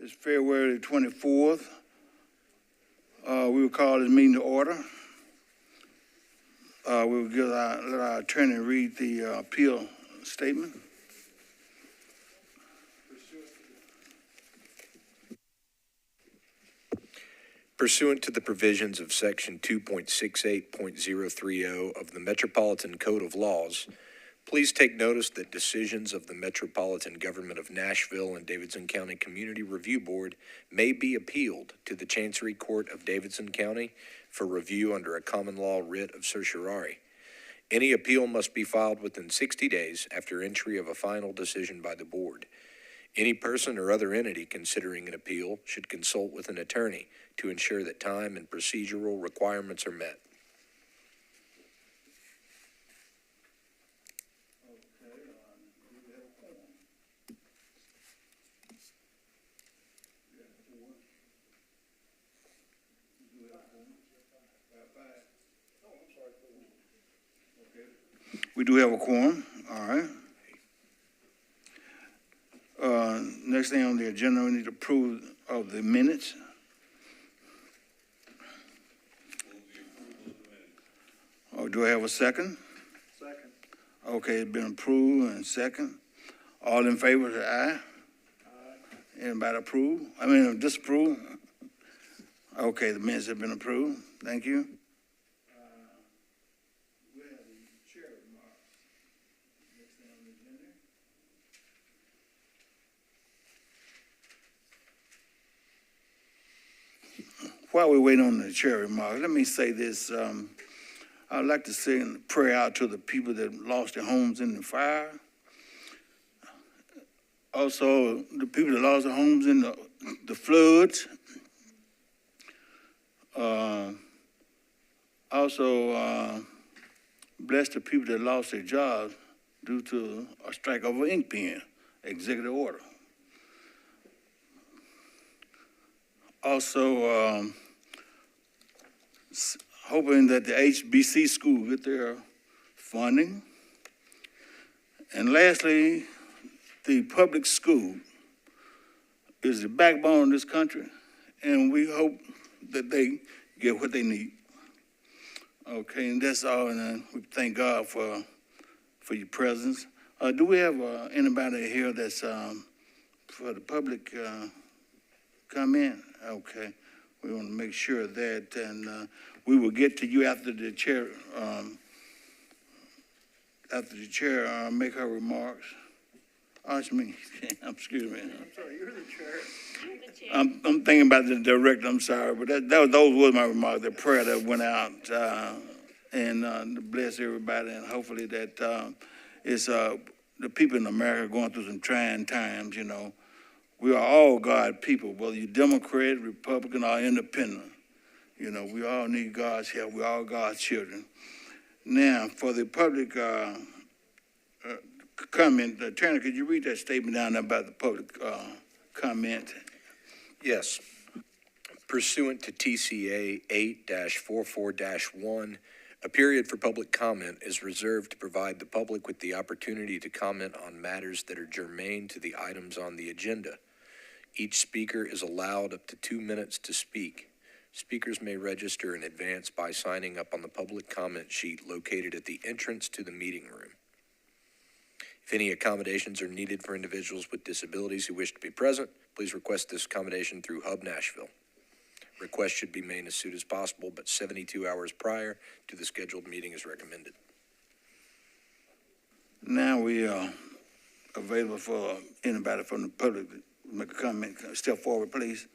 It's February 24th. We will call this meeting to order. We will let our attorney read the appeal statement. Pursuant to the provisions of Section 2.68.030 of the Metropolitan Code of Laws, please take notice that decisions of the Metropolitan Government of Nashville and Davidson County Community Review Board may be appealed to the Chancery Court of Davidson County for review under a common law writ of certiorari. Any appeal must be filed within 60 days after entry of a final decision by the board. Any person or other entity considering an appeal should consult with an attorney to ensure that time and procedural requirements are met. We do have a quorum, all right. Next thing on the agenda, we need to approve of the minutes. Oh, do I have a second? Second. Okay, it's been approved and second. All in favor, say aye. Aye. Anybody disapprove? Okay, the minutes have been approved. Thank you. We have the chair remarks. Next thing on the agenda. While we wait on the chair remarks, let me say this. I'd like to send a prayer out to the people that lost their homes in the fire. Also, the people that lost their homes in the floods. Bless the people that lost their jobs due to a strike over ink pen, executive order. Also, hoping that the HBC school get their funding. And lastly, the public school is the backbone of this country, and we hope that they get what they need. Okay, and that's all, and we thank God for your presence. Do we have anybody here that's for the public comment? Okay, we want to make sure of that, and we will get to you after the chair make her remarks. Excuse me. Excuse me. I'm sorry, you're the chair. I'm thinking about the director. I'm sorry, but those were my remarks. The prayer that went out, and to bless everybody, and hopefully that it's the people in America going through some trying times. You know, we are all God people, whether you're Democrat, Republican, or Independent. You know, we all need God's help. We're all God's children. Now, for the public comment, Attorney, could you read that statement down there about the public comment? Yes. Pursuant to TCA 8-44-1, a period for public comment is reserved to provide the public with the opportunity to comment on matters that are germane to the items on the agenda. Each speaker is allowed up to 2 minutes to speak. Speakers may register in advance by signing up on the public comment sheet located at the entrance to the meeting room. If any accommodations are needed for individuals with disabilities who wish to be present, please request this accommodation through Hub Nashville. Requests should be made as soon as possible, but 72 hours prior to the scheduled meeting is recommended. Now we are available for anybody from the public to make a comment. Step forward, please.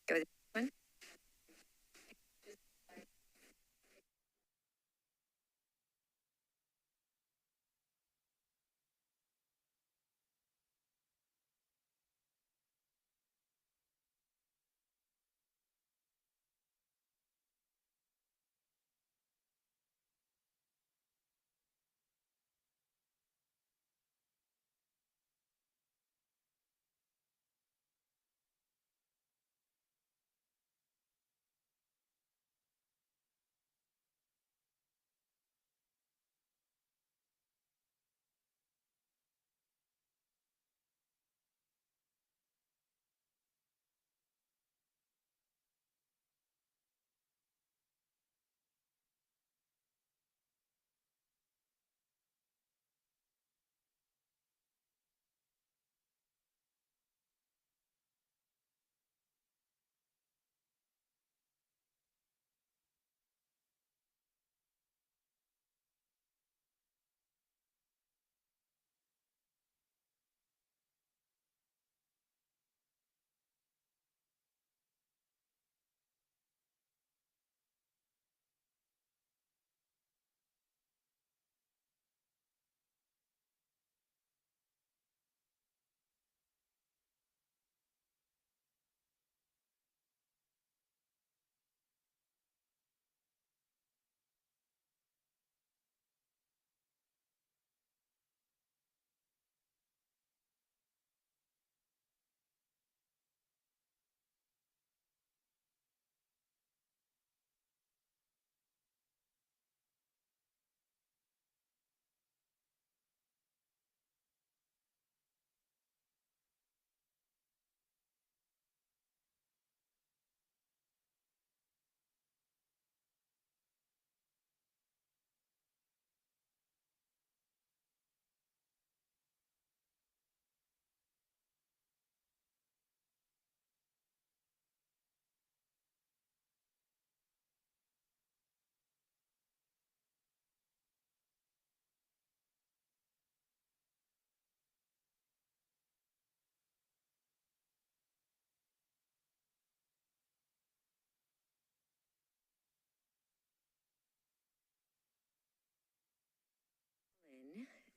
But Go with the next one.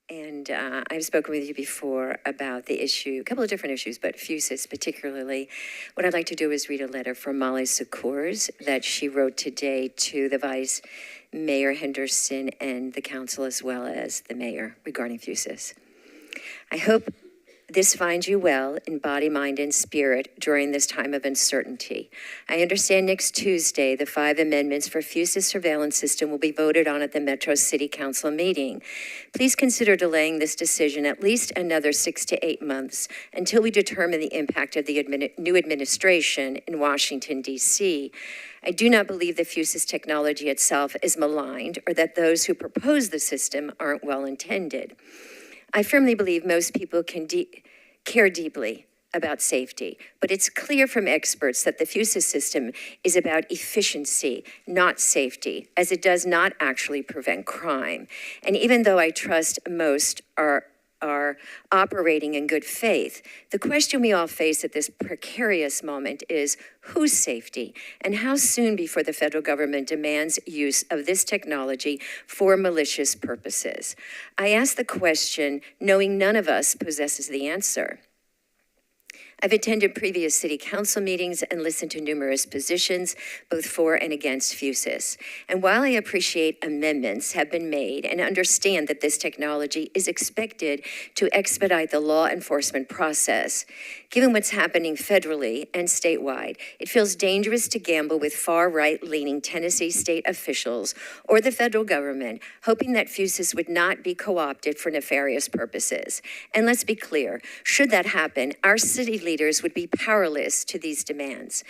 And I've spoken with you before about the issue, a couple of different issues, but FUSIS particularly. What I'd like to do is read a letter from Molly Secours that she wrote today to the Vice Mayor Henderson and the council as well as the mayor regarding FUSIS. I hope this finds you well in body, mind, and spirit during this time of uncertainty. I understand next Tuesday, the 5 amendments for FUSIS surveillance system will be voted on at the Metro City Council meeting. Please consider delaying this decision at least another 6 to 8 months until we determine the impact of the new administration in Washington, D.C. I do not believe the FUSIS technology itself is maligned or that those who propose the system aren't well intended. I firmly believe most people can care deeply about safety, but it's clear from experts that the FUSIS system is about efficiency, not safety, as it does not actually prevent crime. And even though I trust most are operating in good faith, the question we all face at this precarious moment is whose safety and how soon before the federal government demands use of this technology for malicious purposes. I ask the question knowing none of us possesses the answer. I've attended previous city council meetings and listened to numerous positions, both for and against FUSIS. And while I appreciate amendments have been made and understand that this technology is expected to expedite the law enforcement process, given what's happening federally and statewide, it feels dangerous to gamble with far-right leaning Tennessee state officials or the federal government, hoping that FUSIS would not be co-opted for nefarious purposes. And let's be clear, should that happen, our city leaders would be powerless to these demands.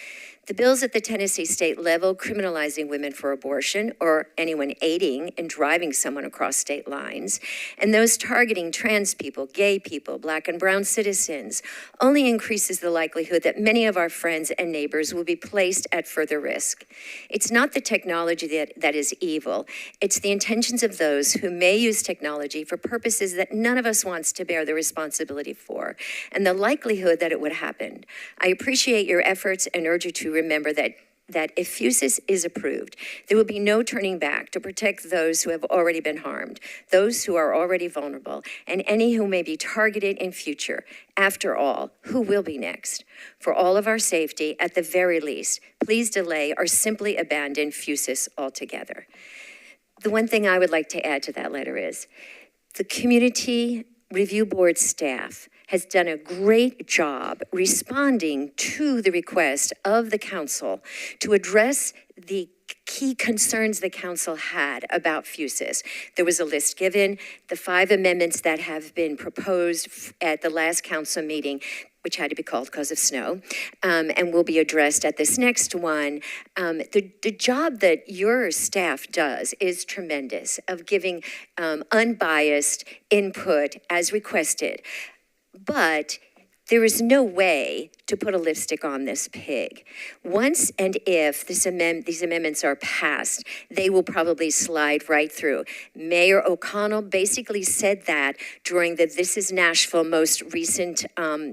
The bills at the Tennessee state level criminalizing women for abortion or anyone aiding and driving someone across state lines, and those targeting trans people, gay people, Black and brown citizens, only increases the likelihood that many of our friends and neighbors will be placed at further risk. It's not the technology that is evil. It's the intentions of those who may use technology for purposes that none of us wants to bear the responsibility for, and the likelihood that it would happen. I appreciate your efforts and urge you to remember that if FUSIS is approved, there will be no turning back to protect those who have already been harmed, those who are already vulnerable, and any who may be targeted in future. After all, who will be next? For all of our safety, at the very least, please delay or simply abandon FUSIS altogether. The one thing I would like to add to that letter is the Community Review Board staff has done a great job responding to the request of the council to address the key concerns the council had about FUSIS. There was a list given, the 5 amendments that have been proposed at the last council meeting, which had to be called because of snow, and will be addressed at this next one. The job that your staff does is tremendous of giving unbiased input as requested. But there is no way to put a lipstick on this pig. Once and if these amendments are passed, they will probably slide right through. Mayor O'Connell basically said that during the This Is Nashville most recent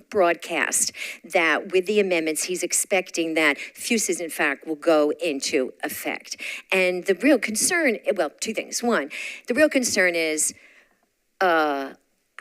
broadcast, that with the amendments, he's expecting that FUSIS, in fact, will go into effect. And the real concern, well, 2 things. One, the real concern is,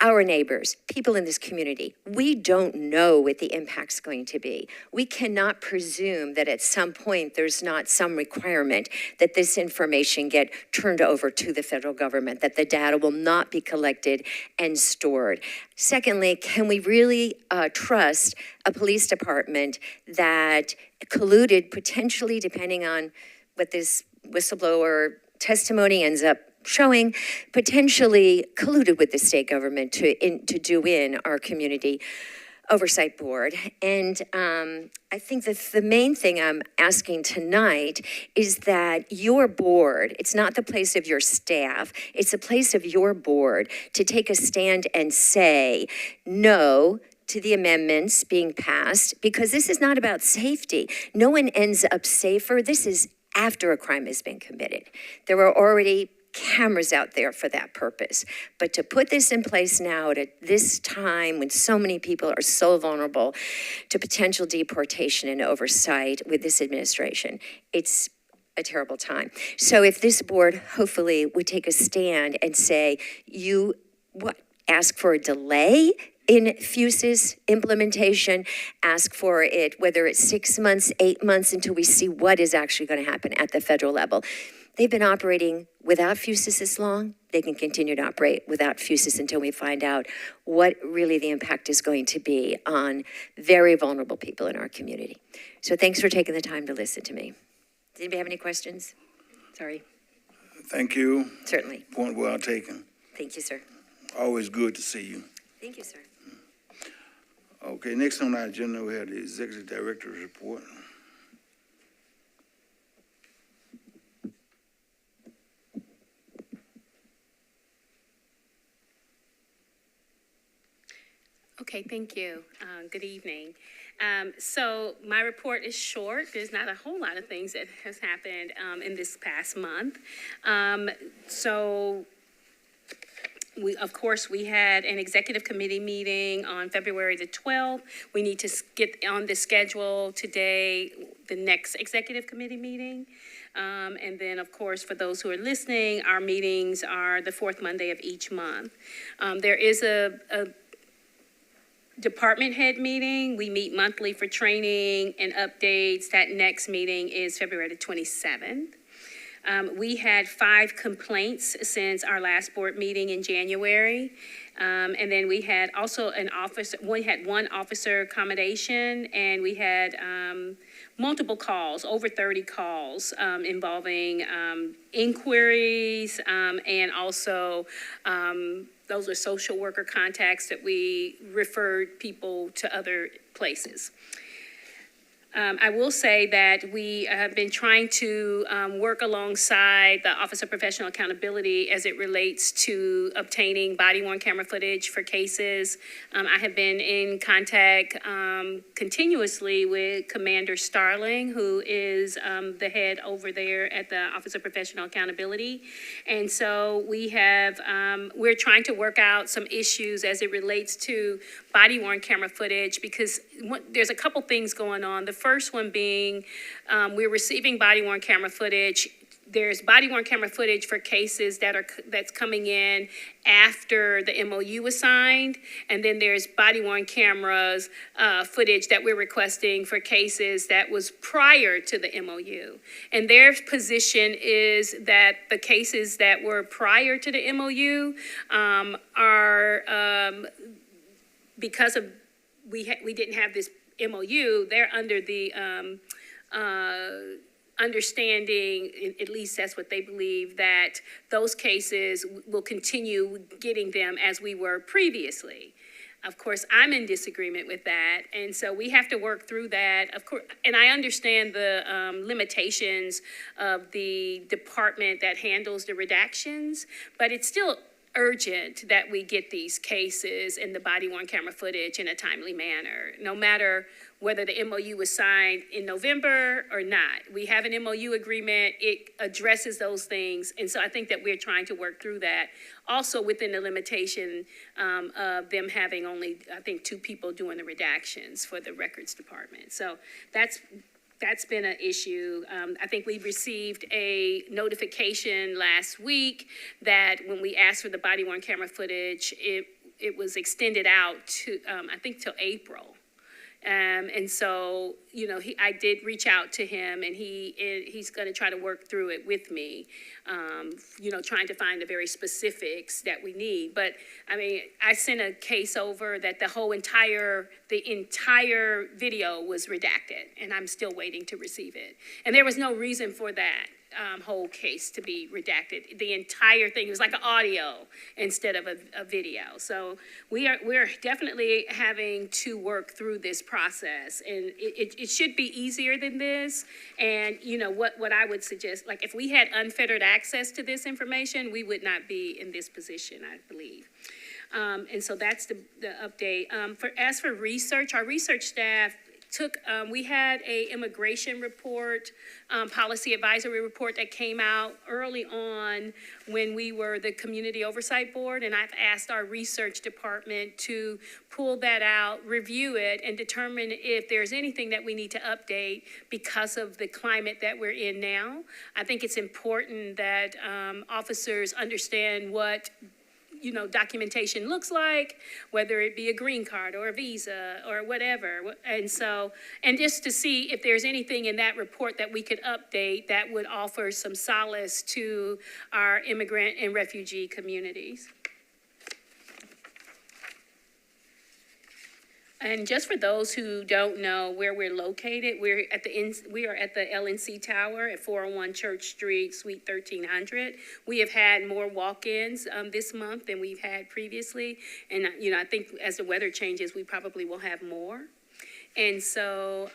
our neighbors, people in this community, we don't know what the impact's going to be. We cannot presume that at some point there's not some requirement that this information get turned over to the federal government, that the data will not be collected and stored. Secondly, can we really trust a police department that colluded potentially, depending on what this whistleblower testimony ends up showing, potentially colluded with the state government to do in our community oversight board? And I think that the main thing I'm asking tonight is that your board, it's not the place of your staff, it's the place of your board to take a stand and say no to the amendments being passed, because this is not about safety. No one ends up safer. This is after a crime has been committed. There are already cameras out there for that purpose. But to put this in place now at this time when so many people are so vulnerable to potential deportation and oversight with this administration, it's a terrible time. So if this board hopefully would take a stand and say, ask for a delay in FUSIS implementation, ask for it, whether it's 6 months, 8 months, until we see what is actually going to happen at the federal level. They've been operating without FUSIS this long. They can continue to operate without FUSIS until we find out what really the impact is going to be on very vulnerable people in our community. So thanks for taking the time to listen to me. Does anybody have any questions? Sorry. Thank you. Certainly. Point well taken. Thank you, sir. Always good to see you. Thank you, sir. Okay, next on our agenda, we have the Executive Director's report. Okay, thank you. Good evening. So my report is short. There's not a whole lot of things that has happened in this past month. Of course, we had an executive committee meeting on February the 12th. We need to get on the schedule today, the next executive committee meeting. And then, of course, for those who are listening, our meetings are the 4th Monday of each month. There is a department head meeting. We meet monthly for training and updates. That next meeting is February the 27th. We had 5 complaints since our last board meeting in January. And then we had also we had 1 officer accommodation, and we had multiple calls, over 30 calls involving inquiries, and also those are social worker contacts that we referred people to other places. I will say that we have been trying to work alongside the Office of Professional Accountability as it relates to obtaining body-worn camera footage for cases. I have been in contact continuously with Commander Starling, who is the head over there at the Office of Professional Accountability. And so we're trying to work out some issues as it relates to body-worn camera footage, because there's a couple things going on. The first one being, we're receiving body-worn camera footage. There's body-worn camera footage for cases that's coming in after the MOU was signed, and then there's body-worn cameras footage that we're requesting for cases that was prior to the MOU. And their position is that the cases that were prior to the MOU are because of we didn't have this MOU. They're under the understanding, at least that's what they believe, that those cases will continue getting them as we were previously. Of course, I'm in disagreement with that, and so we have to work through that. Of course, and I understand the limitations of the department that handles the redactions, but it's still urgent that we get these cases and the body-worn camera footage in a timely manner, no matter whether the MOU was signed in November or not. We have an MOU agreement, it addresses those things, and so I think that we're trying to work through that. Also within the limitation of them having only, I think, 2 people doing the redactions for the records department. So that's been an issue. I think we received a notification last week that when we asked for the body-worn camera footage, it was extended out to, I think, till April. And so, you know, I did reach out to him, and he's going to try to work through it with me, you know, trying to find the very specifics that we need. But I mean, I sent a case over that the entire video was redacted, and I'm still waiting to receive it. And there was no reason for that whole case to be redacted. The entire thing, it was like an audio instead of a video. So we're definitely having to work through this process, and it should be easier than this. And you know what I would suggest, like if we had unfettered access to this information, we would not be in this position, I believe. And so that's the update. As for research, our research staff we had a immigration report, policy advisory report that came out early on when we were the Community Oversight Board, and I've asked our research department to pull that out, review it, and determine if there's anything that we need to update because of the climate that we're in now. I think it's important that officers understand what documentation looks like, whether it be a green card or a visa or whatever. And so, and just to see if there's anything in that report that we could update that would offer some solace to our immigrant and refugee communities. And just for those who don't know where we're located, we are at the LNC Tower at 401 Church Street, Suite 1300. We have had more walk-ins this month than we've had previously, and I think as the weather changes, we probably will have more. And so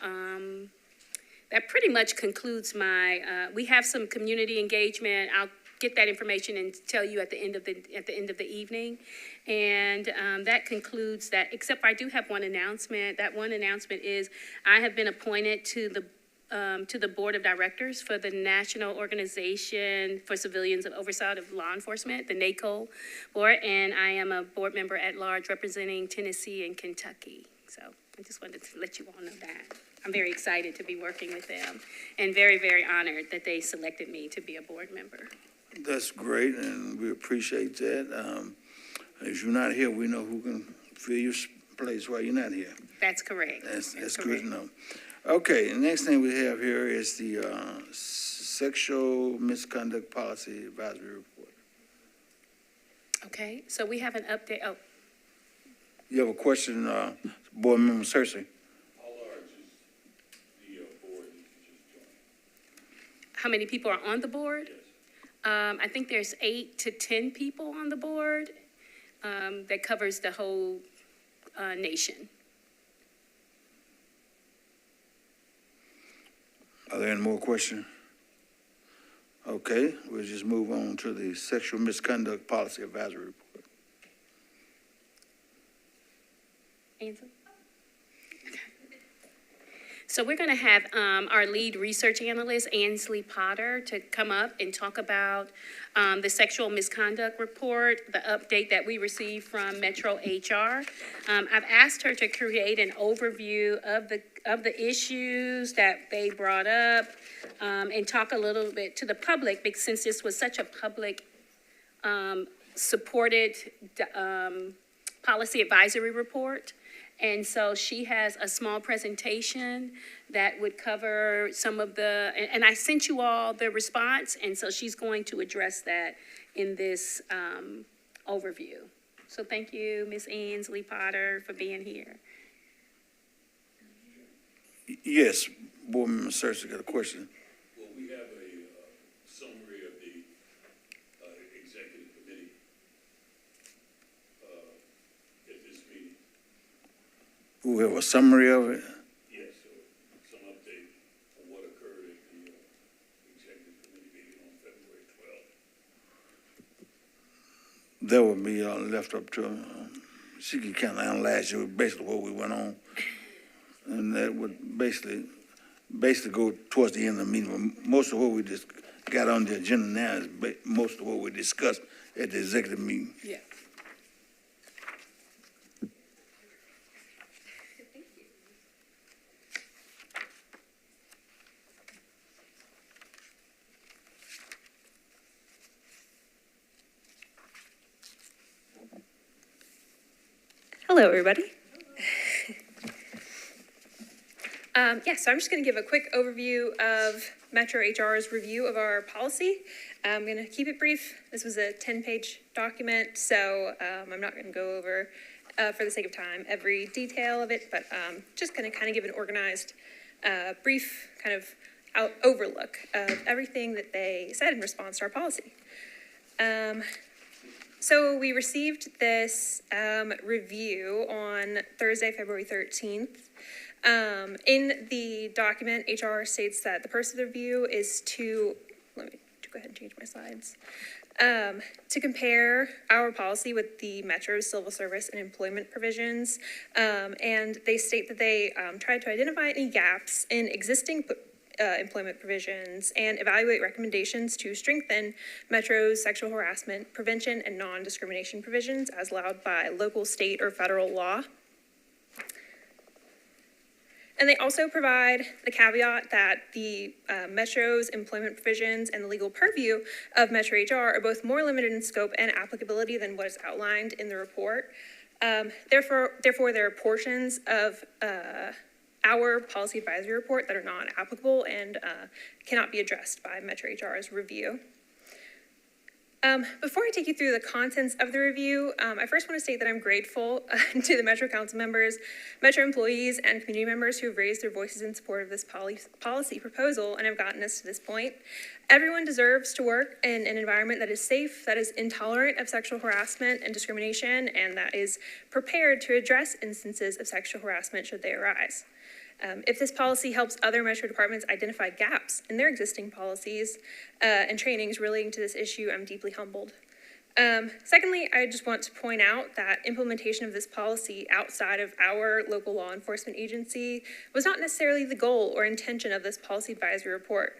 that pretty much concludes my. We have some community engagement. I'll get that information and tell you at the end of the evening. And that concludes that, except I do have one announcement. That one announcement is I have been appointed to the board of directors for the National Organization for Civilians and Oversight of Law Enforcement, the NACO board, and I am a board member at large representing Tennessee and Kentucky. So I just wanted to let you all know that. I'm very excited to be working with them and very, very honored that they selected me to be a board member. That's great, and we appreciate that. If you're not here, we know who can fill your place while you're not here. That's correct. That's good to know. Okay, the next thing we have here is the Sexual Misconduct Policy Advisory Report. Okay, so we have an update. Oh, You have a question, Board Member Cersei? How large is the board that you just joined? how many people are on the board? I think there's 8 to 10 people on the board. That covers the whole nation. Are there any more questions? Okay, we'll just move on to the Sexual Misconduct Policy Advisory Report. Answer. So we're going to have our lead research analyst, Ansley Potter, to come up and talk about the sexual misconduct report, the update that we received from Metro HR. I've asked her to create an overview of the issues that they brought up and talk a little bit to the public, because since this was such a public supported policy advisory report. And so she has a small presentation that would cover some of the, and I sent you all the response, and so she's going to address that in this overview. So thank you, Ms. Ansley Potter, for being here. Yes, Board Member Searcy got a question. Well, we have a summary of the executive committee at this meeting. We have a summary of it. Yes, so some update on what occurred at the executive committee meeting on February 12th. That would be left up to her. She could kind of analyze you basically what we went on. And that would basically go towards the end of the meeting. But most of what we just got on the agenda now is most of what we discussed at the executive meeting. Yeah. Hello, everybody. So I'm just going to give a quick overview of Metro HR's review of our policy. I'm going to keep it brief. This was a 10-page document, so I'm not going to go over, for the sake of time, every detail of it, but just going to kind of give an organized, brief kind of overlook of everything that they said in response to our policy. So we received this review on Thursday, February 13th. In the document, HR states that the purpose of the review is to, let me go ahead and change my slides, to compare our policy with the Metro's civil service and employment provisions. And they state that they tried to identify any gaps in existing employment provisions and evaluate recommendations to strengthen Metro's sexual harassment prevention and non-discrimination provisions as allowed by local, state, or federal law. And they also provide the caveat that the Metro's employment provisions and the legal purview of Metro HR are both more limited in scope and applicability than what is outlined in the report. Therefore, there are portions of our policy advisory report that are not applicable and cannot be addressed by Metro HR's review. Before I take you through the contents of the review, I first want to state that I'm grateful to the Metro Council members, Metro employees, and community members who have raised their voices in support of this policy proposal and have gotten us to this point. Everyone deserves to work in an environment that is safe, that is intolerant of sexual harassment and discrimination, and that is prepared to address instances of sexual harassment should they arise. If this policy helps other Metro departments identify gaps in their existing policies and trainings relating to this issue, I'm deeply humbled. Secondly, I just want to point out that implementation of this policy outside of our local law enforcement agency was not necessarily the goal or intention of this policy advisory report.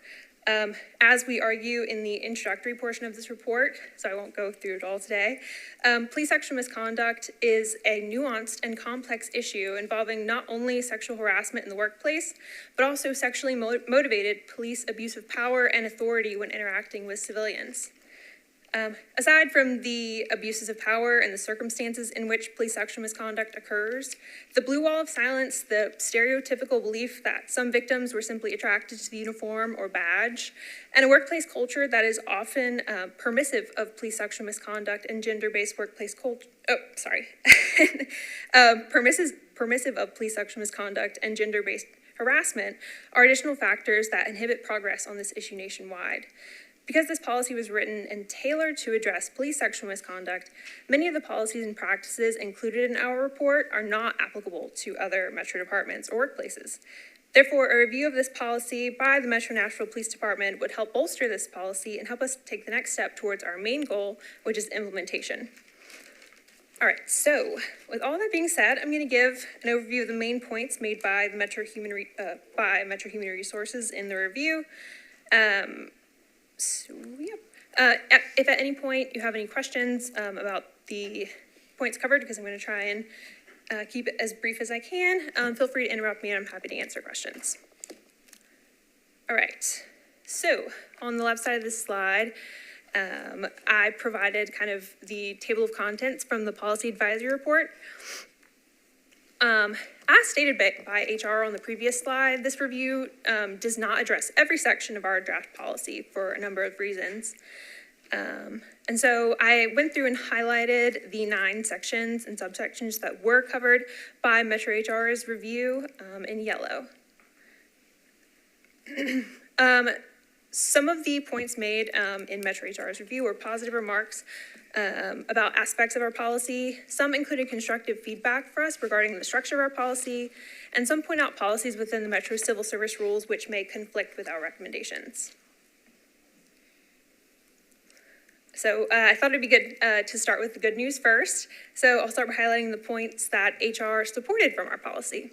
As we argue in the introductory portion of this report, so I won't go through it all today, police sexual misconduct is a nuanced and complex issue involving not only sexual harassment in the workplace, but also sexually motivated police abuse of power and authority when interacting with civilians. Aside from the abuses of power and the circumstances in which police sexual misconduct occurs, the blue wall of silence, the stereotypical belief that some victims were simply attracted to the uniform or badge, and a workplace culture that is often permissive of police sexual misconduct and gender-based workplace culture, permissive of police sexual misconduct and gender-based harassment are additional factors that inhibit progress on this issue nationwide. Because this policy was written and tailored to address police sexual misconduct, many of the policies and practices included in our report are not applicable to other Metro departments or workplaces. Therefore, a review of this policy by the Metro Nashville Police Department would help bolster this policy and help us take the next step towards our main goal, which is implementation. All right, so with all that being said, I'm going to give an overview of the main points made by the Metro Human Resources in the review. If at any point you have any questions about the points covered, because I'm going to try and keep it as brief as I can, feel free to interrupt me and I'm happy to answer questions. All right, so on the left side of this slide, I provided kind of the table of contents from the policy advisory report. As stated by HR on the previous slide, this review does not address every section of our draft policy for a number of reasons. And so I went through and highlighted the 9 sections and subsections that were covered by Metro HR's review in yellow. Some of the points made in Metro HR's review were positive remarks about aspects of our policy. Some included constructive feedback for us regarding the structure of our policy, and some point out policies within the Metro Civil Service rules which may conflict with our recommendations. So I thought it'd be good to start with the good news first. So I'll start by highlighting the points that HR supported from our policy.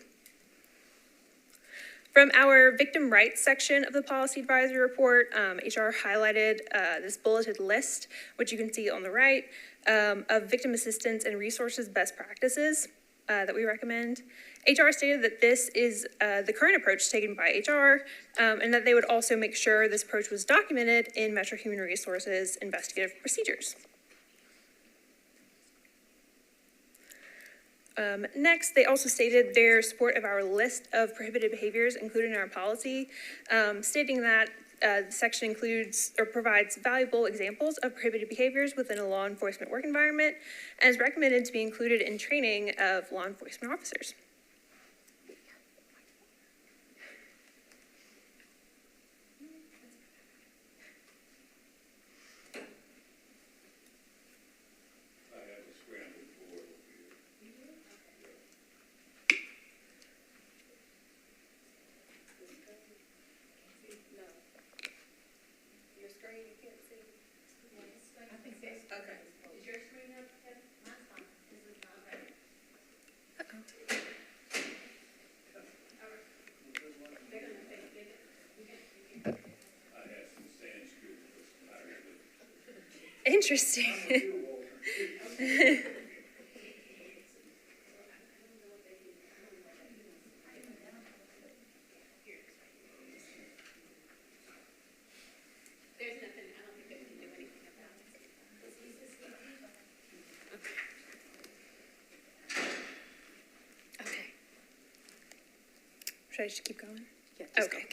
From our victim rights section of the policy advisory report, HR highlighted this bulleted list, which you can see on the right, of victim assistance and resources best practices that we recommend. HR stated that this is the current approach taken by HR, and that they would also make sure this approach was documented in Metro Human Resources investigative procedures. Next, they also stated their support of our list of prohibited behaviors included in our policy, stating that the section includes or provides valuable examples of prohibited behaviors within a law enforcement work environment and is recommended to be included in training of law enforcement officers. Interesting. Should I just keep going? Yeah, Okay.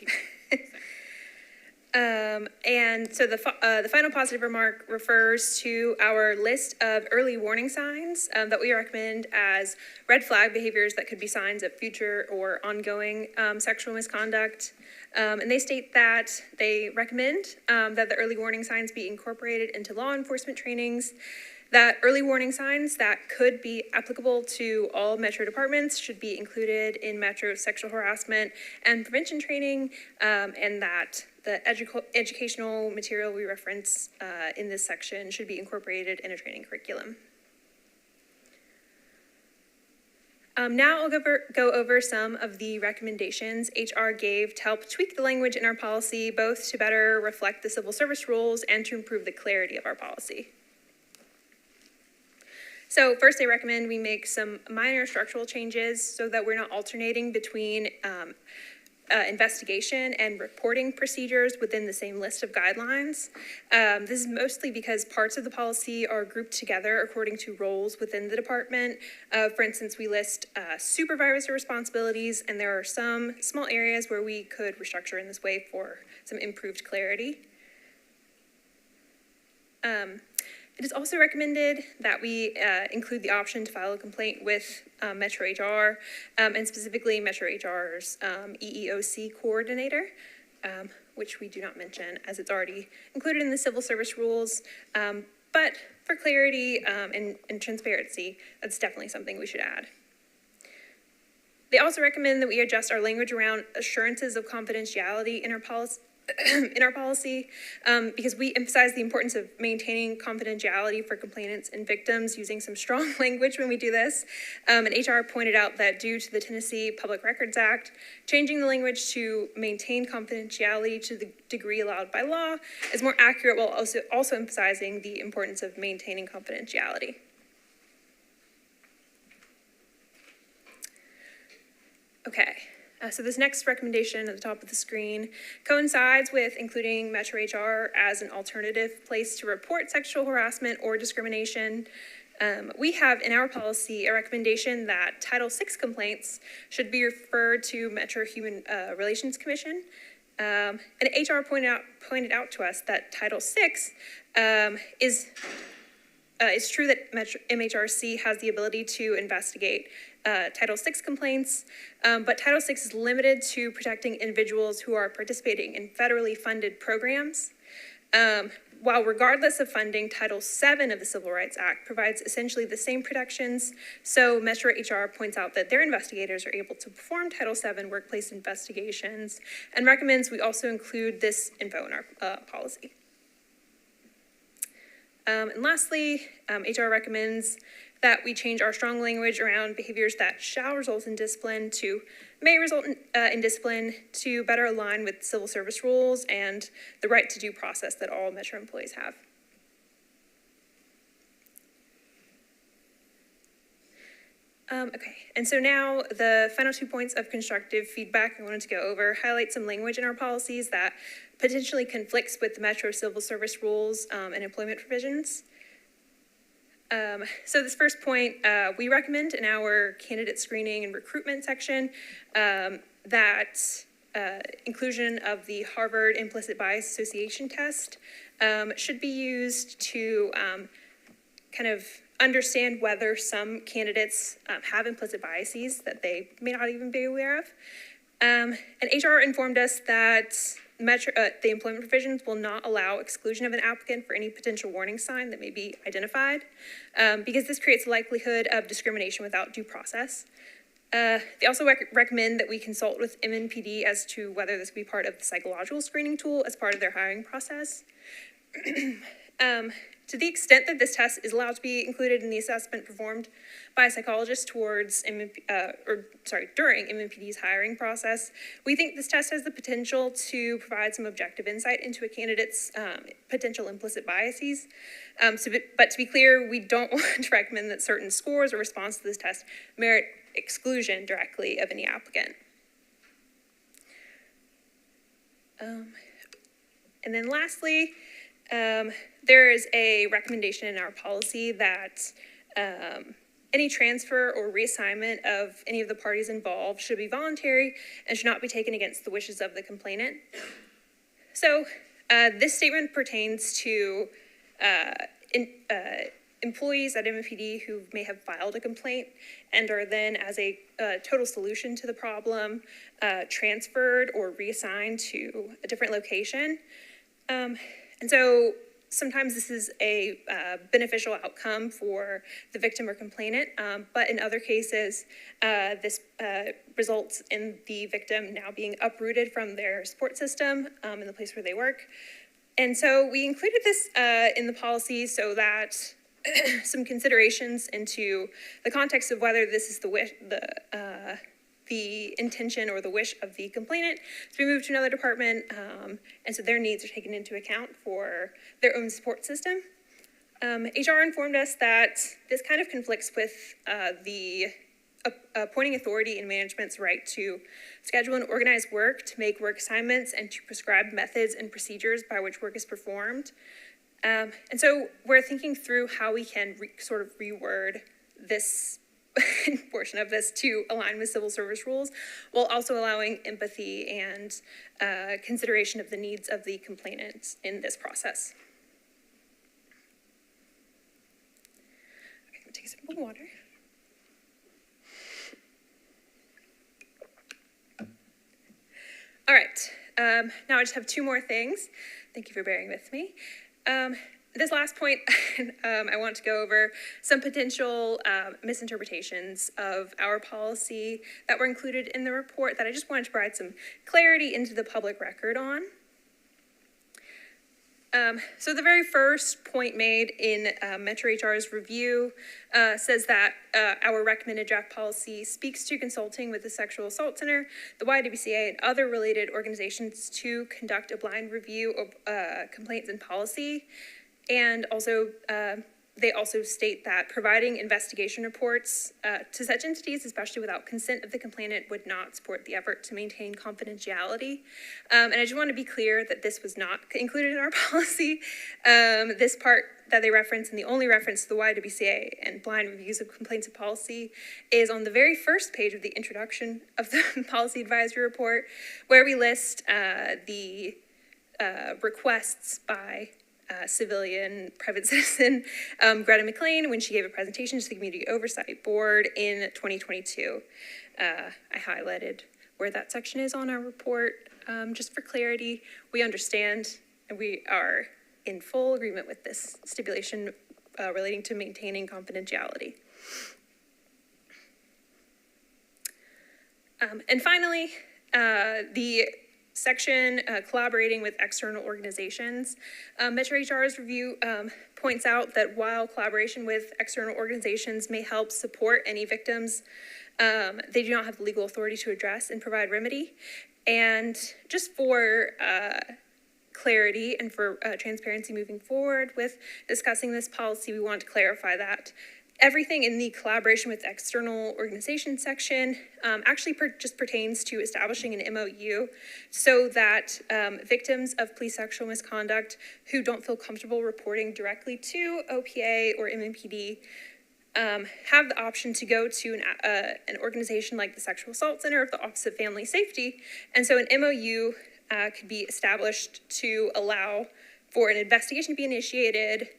And so the final positive remark refers to our list of early warning signs that we recommend as red flag behaviors that could be signs of future or ongoing sexual misconduct. And they state that they recommend that the early warning signs be incorporated into law enforcement trainings, that early warning signs that could be applicable to all Metro departments should be included in Metro sexual harassment and prevention training, and that the educational material we reference in this section should be incorporated in a training curriculum. Now I'll go over some of the recommendations HR gave to help tweak the language in our policy, both to better reflect the civil service rules and to improve the clarity of our policy. So first, I recommend we make some minor structural changes so that we're not alternating between investigation and reporting procedures within the same list of guidelines. This is mostly because parts of the policy are grouped together according to roles within the department. For instance, we list supervisor responsibilities, and there are some small areas where we could restructure in this way for some improved clarity. It is also recommended that we include the option to file a complaint with Metro HR, and specifically Metro HR's EEOC coordinator, which we do not mention as it's already included in the civil service rules. But for clarity and transparency, that's definitely something we should add. They also recommend that we adjust our language around assurances of confidentiality in our in our policy, because we emphasize the importance of maintaining confidentiality for complainants and victims using some strong language when we do this. And HR pointed out that due to the Tennessee Public Records Act, changing the language to maintain confidentiality to the degree allowed by law is more accurate, while also emphasizing the importance of maintaining confidentiality. Okay. So this next recommendation at the top of the screen coincides with including Metro HR as an alternative place to report sexual harassment or discrimination. We have in our policy a recommendation that Title VI complaints should be referred to Metro Human Relations Commission. And HR pointed out to us that Title VI it's true that MHRC has the ability to investigate Title VI complaints, but Title VI is limited to protecting individuals who are participating in federally funded programs. While regardless of funding, Title VII of the Civil Rights Act provides essentially the same protections, so Metro HR points out that their investigators are able to perform Title VII workplace investigations and recommends we also include this info in our policy. And lastly, HR recommends that we change our strong language around behaviors that shall result in discipline to may result in discipline to better align with civil service rules and the right to due process that all Metro employees have. Okay, and so now the final 2 points of constructive feedback I wanted to go over highlight some language in our policies that potentially conflicts with the Metro civil service rules and employment provisions. So this first point, we recommend in our candidate screening and recruitment section that inclusion of the Harvard Implicit Bias Association test should be used to kind of understand whether some candidates have implicit biases that they may not even be aware of. And HR informed us that the employment provisions will not allow exclusion of an applicant for any potential warning sign that may be identified, because this creates a likelihood of discrimination without due process. They also recommend that we consult with MNPD as to whether this could be part of the psychological screening tool as part of their hiring process. To the extent that this test is allowed to be included in the assessment performed by a psychologist towards during MNPD's hiring process, we think this test has the potential to provide some objective insight into a candidate's potential implicit biases. But to be clear, we don't want to recommend that certain scores or response to this test merit exclusion directly of any applicant. And then lastly, there is a recommendation in our policy that any transfer or reassignment of any of the parties involved should be voluntary and should not be taken against the wishes of the complainant. So this statement pertains to employees at MNPD who may have filed a complaint and are then, as a total solution to the problem, transferred or reassigned to a different location. And so sometimes this is a beneficial outcome for the victim or complainant, but in other cases, this results in the victim now being uprooted from their support system in the place where they work. And so we included this in the policy so that some considerations into the context of whether this is the intention or the wish of the complainant to be moved to another department, and so their needs are taken into account for their own support system. HR informed us that this kind of conflicts with the appointing authority and management's right to schedule and organize work, to make work assignments, and to prescribe methods and procedures by which work is performed. And so we're thinking through how we can sort of reword this portion of this to align with civil service rules, while also allowing empathy and consideration of the needs of the complainant in this process. Okay, I'm gonna take a sip of water. All right, now I just have two more things. Thank you for bearing with me. This last point, I want to go over some potential misinterpretations of our policy that were included in the report that I just wanted to provide some clarity into the public record on. So the very first point made in Metro HR's review says that our recommended draft policy speaks to consulting with the Sexual Assault Center, the YWCA, and other related organizations to conduct a blind review of complaints and policy. And also, they also state that providing investigation reports to such entities, especially without consent of the complainant, would not support the effort to maintain confidentiality. And I just want to be clear that this was not included in our policy. This part that they reference, and the only reference to the YWCA and blind reviews of complaints of policy, is on the very first page of the introduction of the policy advisory report, where we list the requests by civilian, private citizen, Greta McLean, when she gave a presentation to the Community Oversight Board in 2022. I highlighted where that section is on our report. Just for clarity, we understand and we are in full agreement with this stipulation relating to maintaining confidentiality. And finally, the section collaborating with external organizations. Metro HR's review points out that while collaboration with external organizations may help support any victims, they do not have the legal authority to address and provide remedy. And just for clarity and for transparency moving forward with discussing this policy, we want to clarify that everything in the collaboration with external organizations section actually just pertains to establishing an MOU so that victims of police sexual misconduct who don't feel comfortable reporting directly to OPA or MMPD have the option to go to an organization like the Sexual Assault Center or the Office of Family Safety. And so an MOU could be established to allow for an investigation to be initiated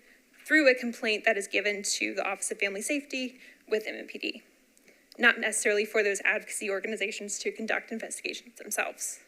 through a complaint that is given to the Office of Family Safety with MMPD, not necessarily for those advocacy organizations to conduct investigations themselves.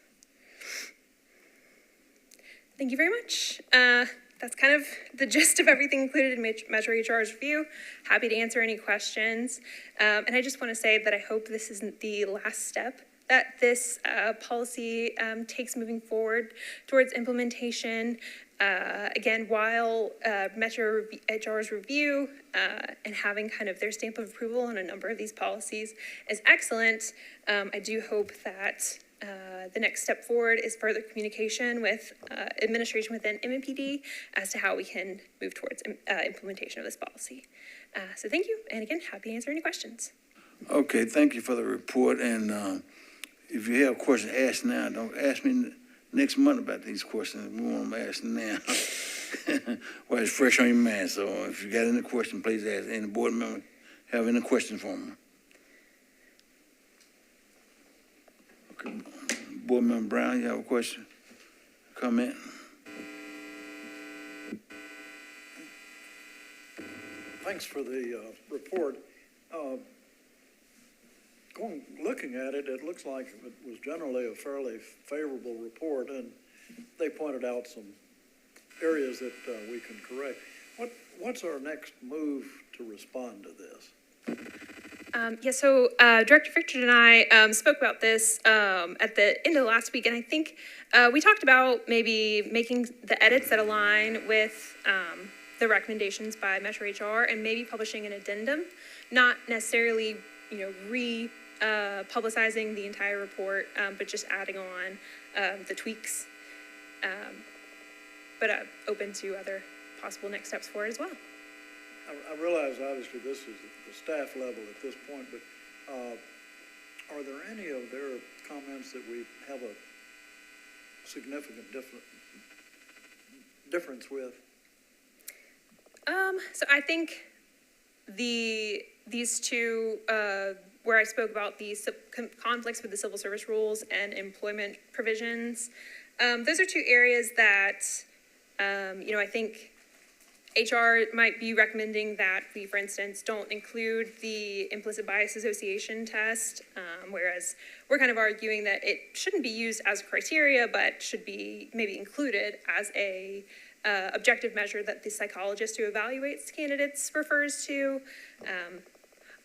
Thank you very much. That's kind of the gist of everything included in Metro HR's review. Happy to answer any questions. And I just want to say that I hope this isn't the last step that this policy takes moving forward towards implementation. Again, while Metro HR's review and having kind of their stamp of approval on a number of these policies is excellent, I do hope that the next step forward is further communication with administration within MMPD as to how we can move towards implementation of this policy. So thank you, and again, happy to answer any questions. Okay, thank you for the report, and if you have questions, ask now. Don't ask me next month about these questions. We want them asked now. Well, it's fresh on your mind, so if you got any question, please ask. Any board member have any questions for me? Okay. Board Member Brown, you have a question? Comment? Thanks for the report. Looking at it, it looks like it was generally a fairly favorable report, and they pointed out some areas that we can correct. What's our next move to respond to this? So Director Richard and I spoke about this at the end of last week, and I think we talked about maybe making the edits that align with the recommendations by Metro HR and maybe publishing an addendum, not necessarily, publicizing the entire report, but just adding on the tweaks, but open to other possible next steps for it as well. I realize obviously this is the staff level at this point, but are there any of their comments that we have a significant difference with? So I think these two, where I spoke about the conflicts with the civil service rules and employment provisions, those are two areas that, I think HR might be recommending that we, for instance, don't include the implicit bias association test, whereas we're kind of arguing that it shouldn't be used as a criteria, but should be maybe included as a objective measure that the psychologist who evaluates candidates refers to.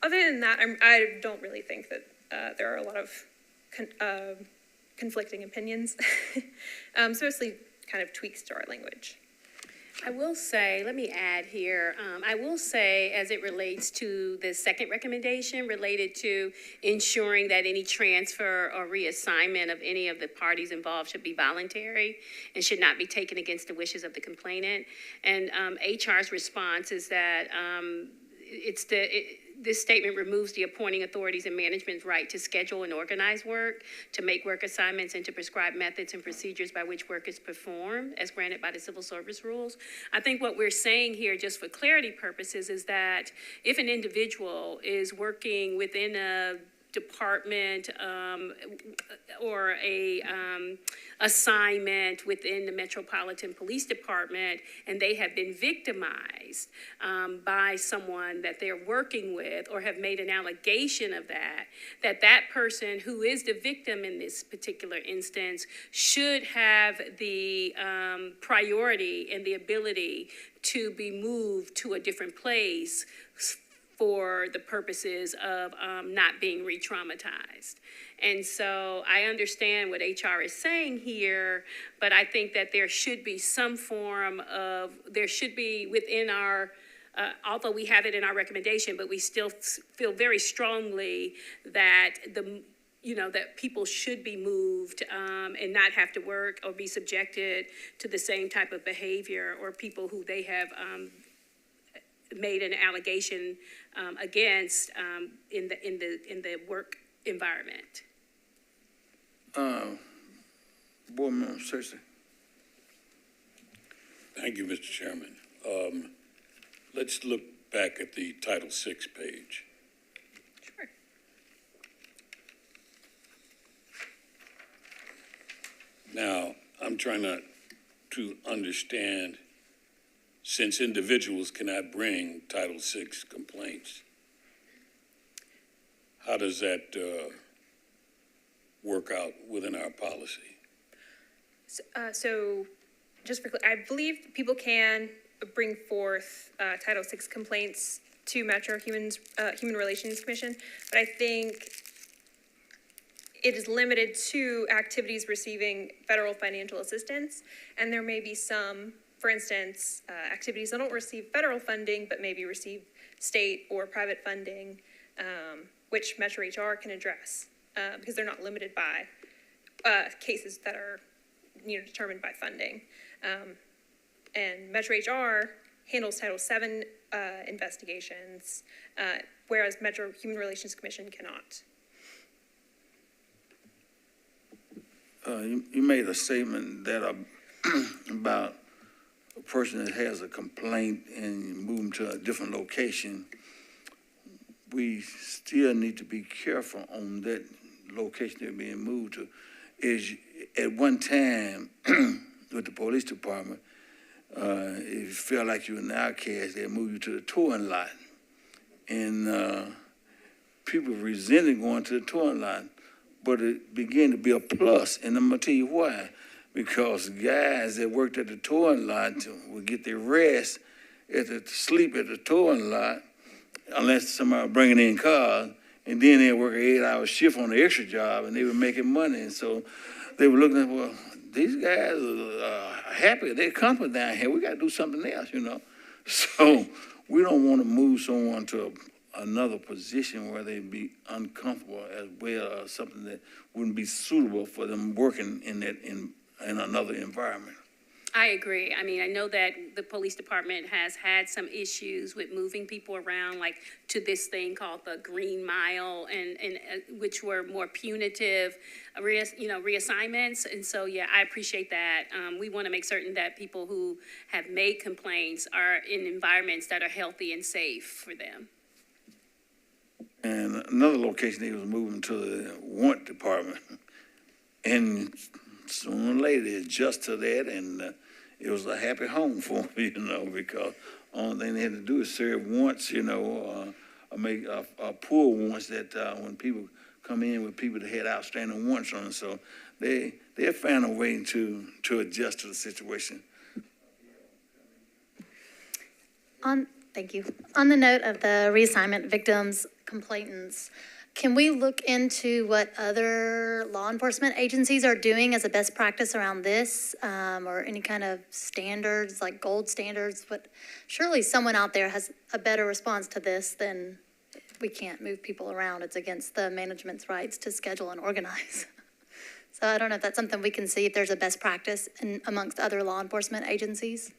Other than that, I don't really think that there are a lot of conflicting opinions. So mostly kind of tweaks to our language. I will say, let me add here, I will say, as it relates to the second recommendation related to ensuring that any transfer or reassignment of any of the parties involved should be voluntary and should not be taken against the wishes of the complainant. And HR's response is that this statement removes the appointing authorities and management's right to schedule and organize work, to make work assignments, and to prescribe methods and procedures by which work is performed as granted by the civil service rules. I think what we're saying here, just for clarity purposes, is that if an individual is working within a department or a assignment within the Metropolitan Police Department, and they have been victimized by someone that they're working with, or have made an allegation of that person who is the victim in this particular instance should have the priority and the ability to be moved to a different place for the purposes of not being re-traumatized. And so I understand what HR is saying here, but I think that there should be some form of, there should be within our, although we have it in our recommendation, but we still feel very strongly that that people should be moved and not have to work or be subjected to the same type of behavior, or people who they have made an allegation against in the work environment. Board Member Cersei. Thank you, Mr. Chairman. Let's look back at the Title VI page. Sure. Now, I'm trying to understand, since individuals cannot bring Title VI complaints, how does that work out within our policy? So just for, I believe people can bring forth Title VI complaints to Metro Human Relations Commission, but I think it is limited to activities receiving federal financial assistance, and there may be some, for instance, activities that don't receive federal funding, but maybe receive state or private funding, which Metro HR can address, because they're not limited by cases that are determined by funding. And Metro HR handles Title VII investigations, whereas Metro Human Relations Commission cannot. You made a statement that about a person that has a complaint and you move them to a different location. We still need to be careful on that location they're being moved to. Is at one time with the police department, if you feel like you're an outcast, they move you to the towing lot. And people resented going to the towing lot, but it began to be a plus, and I'm gonna tell you why. Because guys that worked at the towing lot would get their rest sleep at the towing lot, unless somebody bringing in cars, and then they'd work an 8-hour shift on the extra job, and they were making money. And so they were looking at, well, these guys are happy, they're comfortable down here, we gotta do something else, So we don't wanna move someone to another position where they'd be uncomfortable as well, or something that wouldn't be suitable for them working in another environment. I agree. I mean, I know that the police department has had some issues with moving people around, like to this thing called the Green Mile, and which were more punitive, reassignments. And so, yeah, I appreciate that. We want to make certain that people who have made complaints are in environments that are healthy and safe for them. And another location, they was moving to the warrant department. And sooner or later, they adjust to that, and it was a happy home for them, because only thing they had to do is serve warrants, or make poor warrants that when people come in with people that had outstanding warrants on them. So they found a way to adjust to the situation. Thank you. On the note of the reassignment victims, complainants, Can we look into what other law enforcement agencies are doing as a best practice around this, or any kind of standards, like gold standards? But surely someone out there has a better response to this than we can't move people around. It's against the management's rights to schedule and organize. So I don't know if that's something we can see, if there's a best practice amongst other law enforcement agencies.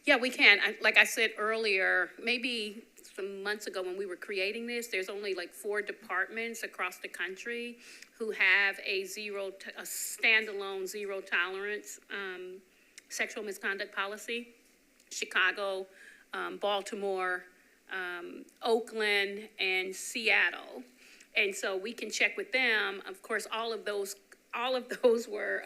Yeah, we can. Like I said earlier, maybe some months ago when we were creating this, there's only like 4 departments across the country who have a standalone zero tolerance sexual misconduct policy. Chicago, Baltimore, Oakland, and Seattle. And so we can check with them. Of course, all of those were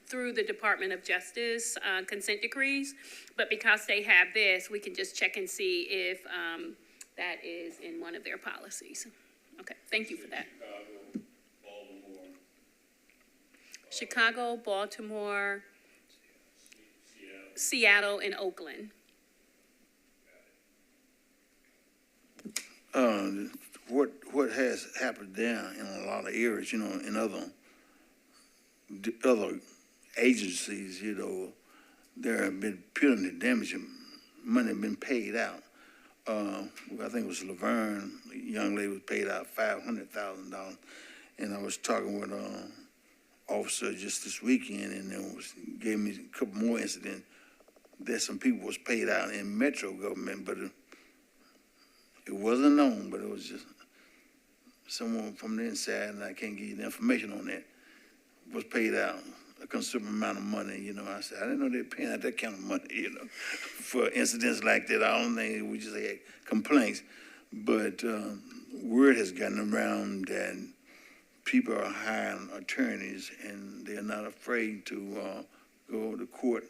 through the Department of Justice consent decrees. But because they have this, we can just check and see if that is in one of their policies. Okay, thank you for that. Chicago, Baltimore, Seattle, and Oakland. What has happened there in a lot of areas, in other agencies, there have been punitive damage, money been paid out. I think it was Laverne, a young lady was paid out $500,000. And I was talking with an officer just this weekend, and gave me a couple more incidents that some people was paid out in Metro government, but it wasn't known, but it was just someone from the inside, and I can't give you the information on that, was paid out a considerable amount of money. I said, I didn't know they were paying out that kind of money, for incidents like that. I don't think we just had complaints. But word has gotten around that people are hiring attorneys, and they're not afraid to go to court,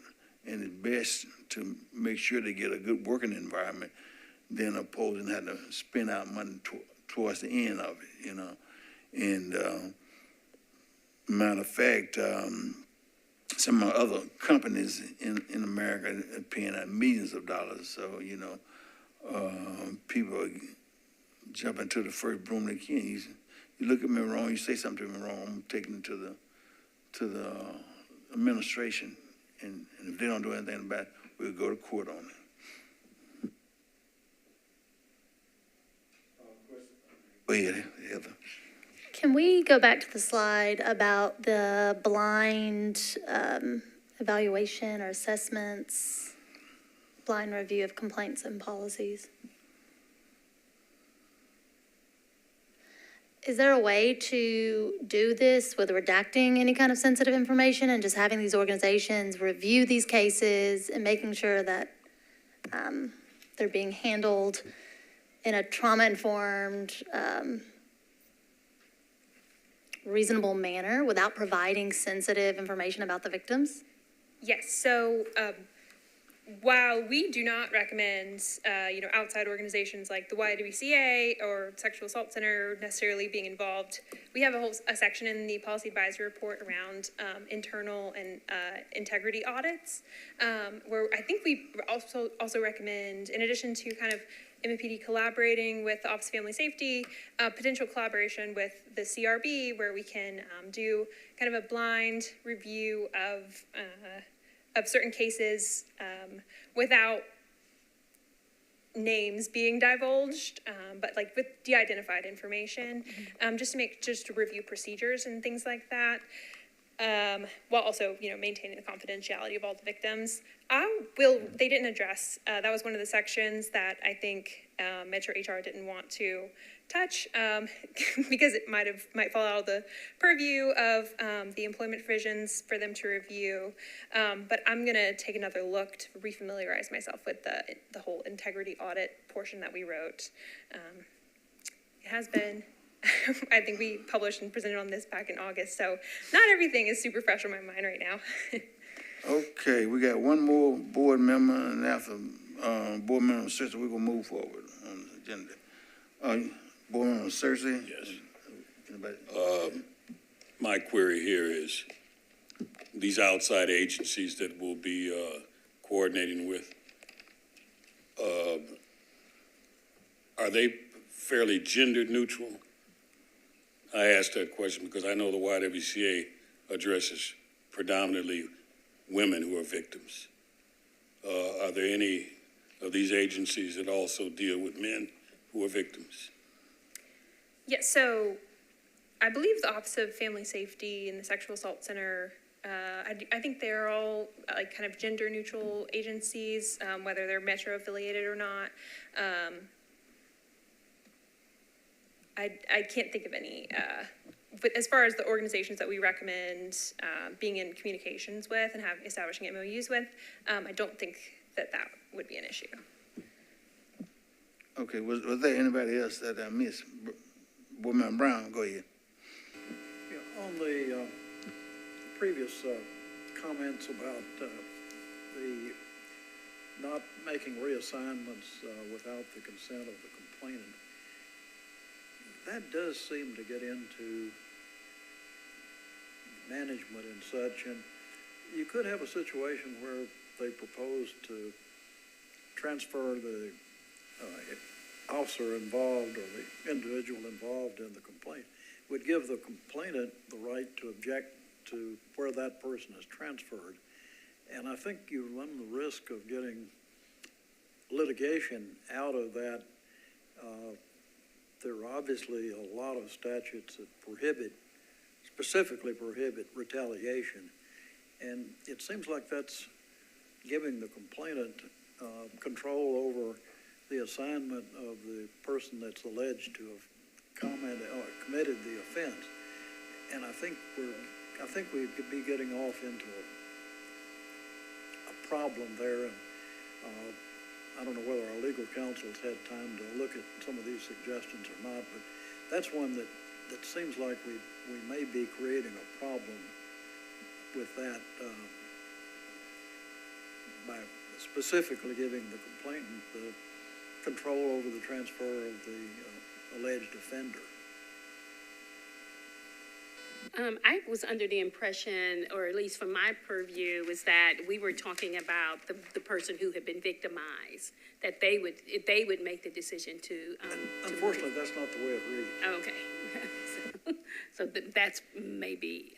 and it's best to make sure they get a good working environment than opposing having to spend out money towards the end of it, And matter of fact, some of the other companies in America are paying out millions of dollars. So, people are jumping to the first broom they can. You look at me wrong, you say something to me wrong, I'm taking it to the administration. And if they don't do anything about it, we'll go to court on it. Go ahead, Heather. Can we go back to the slide about the blind evaluation or assessments, blind review of complaints and policies? Is there a way to do this with redacting any kind of sensitive information and just having these organizations review these cases and making sure that they're being handled in a trauma-informed, reasonable manner without providing sensitive information about the victims? Yes, so while we do not recommend, outside organizations like the YWCA or Sexual Assault Center necessarily being involved, we have a section in the policy advisory report around internal and integrity audits, where I think we also recommend, in addition to kind of MPD collaborating with the Office of Family Safety, potential collaboration with the CRB, where we can do kind of a blind review of certain cases without names being divulged, but like with de-identified information, just to review procedures and things like that. While also, maintaining the confidentiality of all the victims. They didn't address, that was one of the sections that I think Metro HR didn't want to touch because it might fall out of the purview of the employment provisions for them to review. But I'm going to take another look to refamiliarize myself with the whole integrity audit portion that we wrote. It has been... I think we published and presented on this back in August, so not everything is super fresh on my mind right now. Okay, we got one more board member, and after board member Cersei, we're going to move forward on the agenda. Board member Cersei? Yes. Anybody? My query here is these outside agencies that we'll be coordinating with, are they fairly gender neutral? I asked that question because I know the YWCA addresses predominantly women who are victims. Are there any of these agencies that also deal with men who are victims? Yeah, so I believe the Office of Family Safety and the Sexual Assault Center, I think they're all like kind of gender neutral agencies, whether they're Metro affiliated or not. I can't think of any, but as far as the organizations that we recommend being in communications with and establishing MOUs with, I don't think that would be an issue. Okay, was there anybody else that I missed? Woman Brown, go ahead. Yeah, on the previous comments about the not making reassignments without the consent of the complainant, that does seem to get into management and such, and you could have a situation where they propose to transfer the officer involved or the individual involved in the complaint, would give the complainant the right to object to where that person is transferred. And I think you run the risk of getting litigation out of that. There are obviously a lot of statutes that specifically prohibit retaliation. And it seems like that's giving the complainant control over the assignment of the person that's alleged to have committed the offense. And I think we could be getting off into a problem there. And I don't know whether our legal counsel's had time to look at some of these suggestions or not, but that's one that seems like we may be creating a problem with that by specifically giving the complainant the control over the transfer of the alleged offender. I was under the impression, or at least from my purview, was that we were talking about the person who had been victimized, that they would make the decision to. Unfortunately, that's not the way it reads. Oh, okay. So that's maybe.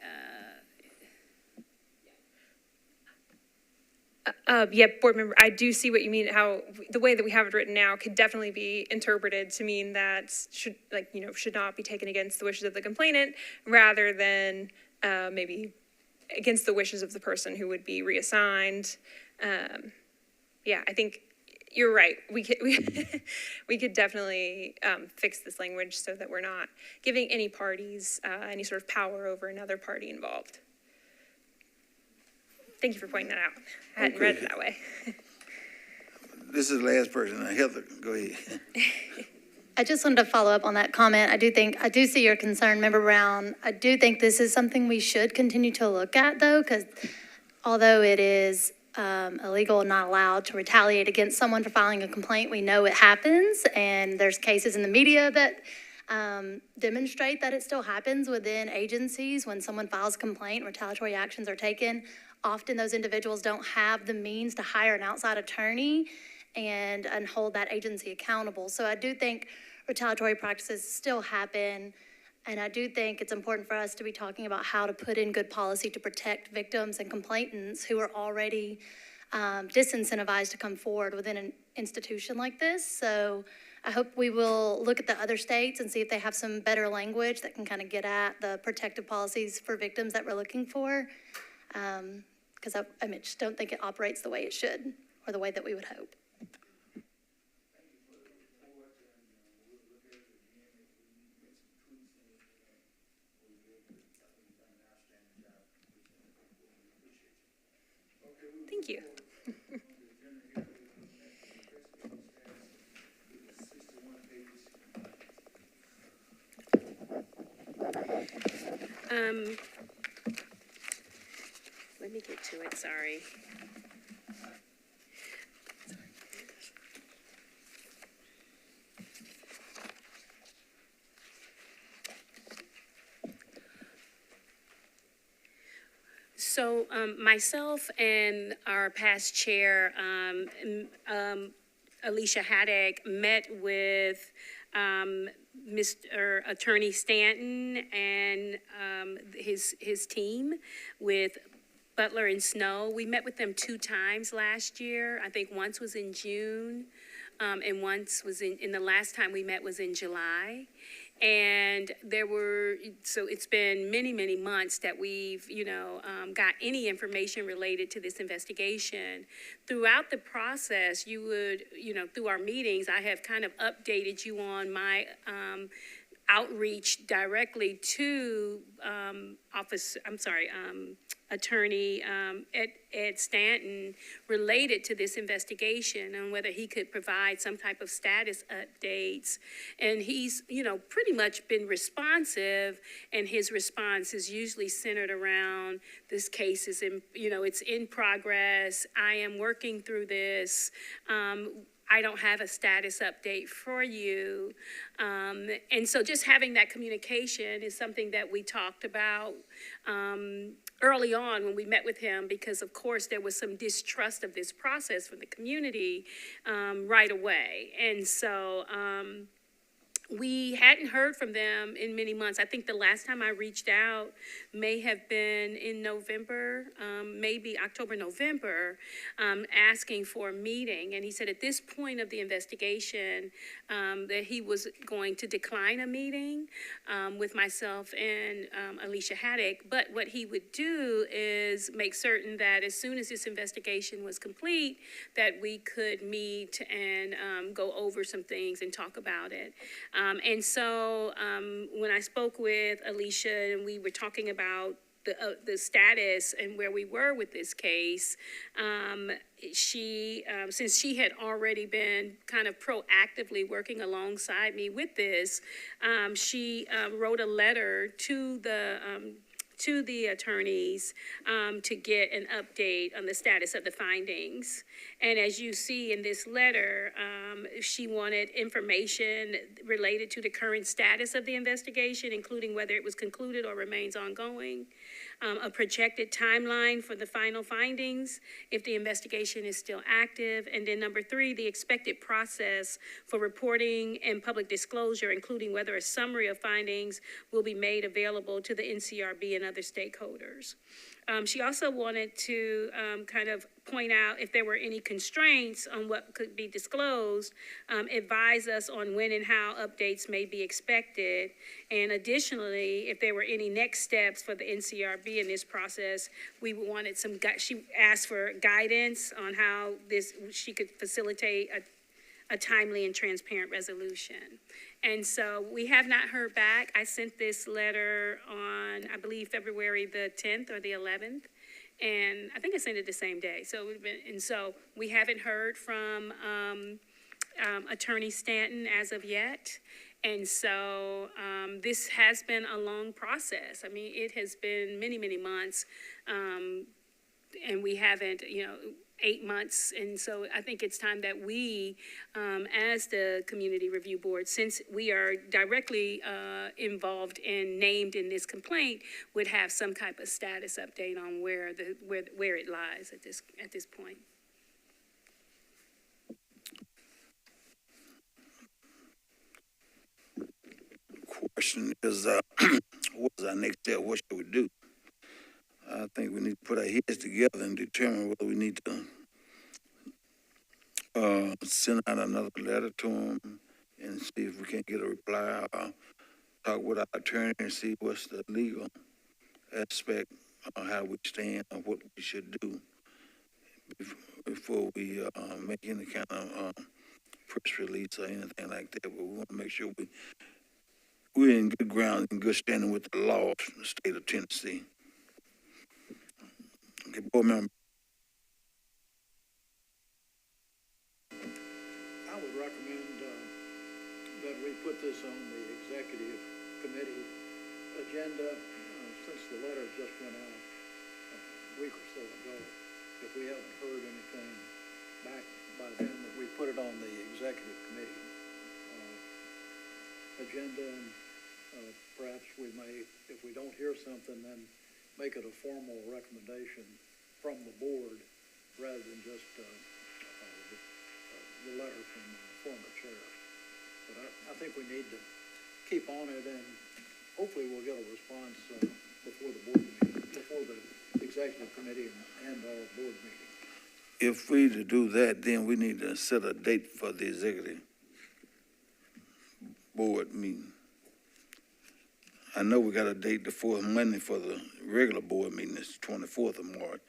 Yeah, board member, I do see what you mean, how the way that we have it written now could definitely be interpreted to mean that should not be taken against the wishes of the complainant rather than maybe against the wishes of the person who would be reassigned. Yeah, I think you're right. We could definitely fix this language so that we're not giving any parties any sort of power over another party involved. Thank you for pointing that out. I hadn't read it that way. This is the last person. Heather, go ahead. I just wanted to follow up on that comment. I do see your concern, Member Brown. I do think this is something we should continue to look at, though, because although it is illegal and not allowed to retaliate against someone for filing a complaint, we know it happens, and there's cases in the media that demonstrate that it still happens within agencies. When someone files a complaint, retaliatory actions are taken. Often those individuals don't have the means to hire an outside attorney and hold that agency accountable. So I do think retaliatory practices still happen, and I do think it's important for us to be talking about how to put in good policy to protect victims and complainants who are already disincentivized to come forward within an institution like this. So I hope we will look at the other states and see if they have some better language that can kind of get at the protective policies for victims that we're looking for. Because I just don't think it operates the way it should, or the way that we would hope. Thank you. Let me get to it, sorry. So myself and our past chair, Alicia Haddock, met with Mr. Attorney Stanton and his team with Butler and Snow. We met with them 2 times last year. I think once was in June, and once was in the last time we met was in July. And so it's been many, many months that we've, got any information related to this investigation. Throughout the process, you would, through our meetings, I have kind of updated you on my outreach directly to Attorney Ed Stanton related to this investigation and whether he could provide some type of status updates. And he's, pretty much been responsive, and his response is usually centered around this case is in, it's in progress. I am working through this. I don't have a status update for you. And so just having that communication is something that we talked about early on when we met with him, because of course there was some distrust of this process from the community right away. And so we hadn't heard from them in many months. I think the last time I reached out may have been in November, maybe October, November, asking for a meeting. And he said at this point of the investigation that he was going to decline a meeting with myself and Alicia Haddock. But what he would do is make certain that as soon as this investigation was complete, that we could meet and go over some things and talk about it. And so when I spoke with Alicia and we were talking about the status and where we were with this case, she, since she had already been kind of proactively working alongside me with this, she wrote a letter to the attorneys to get an update on the status of the findings. And as you see in this letter, she wanted information related to the current status of the investigation, including whether it was concluded or remains ongoing, a projected timeline for the final findings, if the investigation is still active, and then number 3, the expected process for reporting and public disclosure, including whether a summary of findings will be made available to the NCRB and other stakeholders. She also wanted to kind of point out if there were any constraints on what could be disclosed, advise us on when and how updates may be expected. And additionally, if there were any next steps for the NCRB in this process, we wanted she asked for guidance on how she could facilitate a timely and transparent resolution. And so we have not heard back. I sent this letter on, I believe, February the 10th or the 11th. And I think I sent it the same day. So we haven't heard from Attorney Stanton as of yet. And so this has been a long process. I mean, it has been many, many months. And we haven't, 8 months. And so I think it's time that we, as the Community Review Board, since we are directly involved and named in this complaint, would have some type of status update on where it lies at this point. Question is, what's our next step? What should we do? I think we need to put our heads together and determine whether we need to send out another letter to them and see if we can get a reply, or talk with our attorney and see what's the legal aspect of how we stand and what we should do before we make any kind of press release or anything like that. But we want to make sure we're in good ground, in good standing with the laws in the state of Tennessee. Okay, board member. I would recommend that we put this on the executive committee agenda since the letter just went out a week or so ago. If we haven't heard anything back by then, that we put it on the executive committee agenda, and perhaps we may, if we don't hear something, then make it a formal recommendation from the board rather than just the letter from the former chair. but I think we need to keep on it, and hopefully we'll get a response before the board meeting, before the executive committee and our board meeting. If we to do that, then we need to set a date for the executive board meeting. I know we got a date, the fourth Monday for the regular board meeting, it's 24th of March.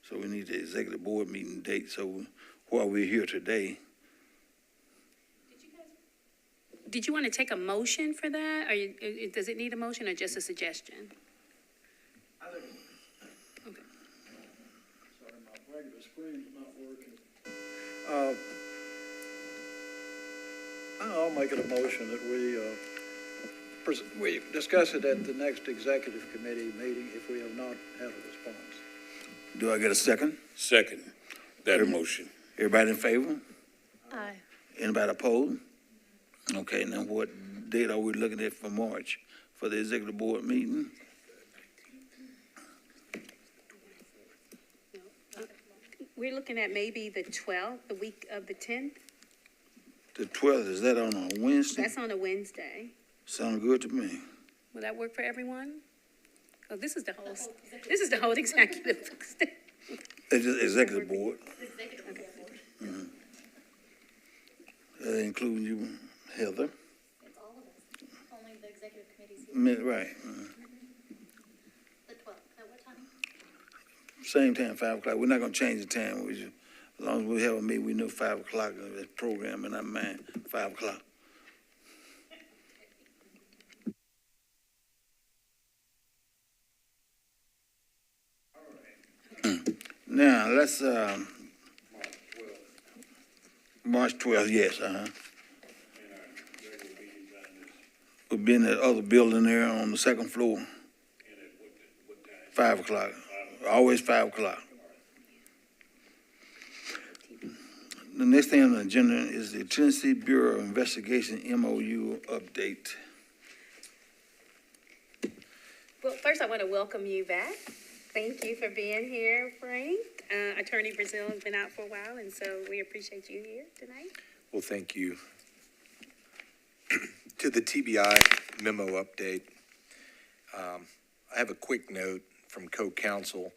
So we need the executive board meeting date. So while we're here today, Did you want to take a motion for that, or does it need a motion or just a suggestion? Okay. Sorry, my regular screen's not working. I'll make it a motion that we discuss it at the next executive committee meeting if we have not had a response. do I get a second? Second, that motion. Everybody in favor? Aye. Anybody opposed? Okay, now what date are we looking at for March for the executive board meeting? We're looking at maybe the 12th, the week of the 10th. The 12th, is that on a Wednesday? That's on a Wednesday. Sound good to me. Will that work for everyone? Oh, this is the whole executive. It's just executive board. That includes you, Heather. It's all of us, only the executive committee's here. Right. The 12th, at what time? Same time, 5 o'clock. We're not gonna change the time. As long as we have a meeting, we know 5 o'clock, that program in our mind, 5 o'clock. Now, let's, March 12th, yes, We'll be in that other building there on the second floor. 5 o'clock, always 5 o'clock. The next thing on the agenda is the Tennessee Bureau of Investigation MOU update. Well, first I want to welcome you back. Thank you for being here, Frank. Attorney Brazil has been out for a while, and so we appreciate you here tonight. Well, thank you. To the TBI memo update, I have a quick note from co-counsel.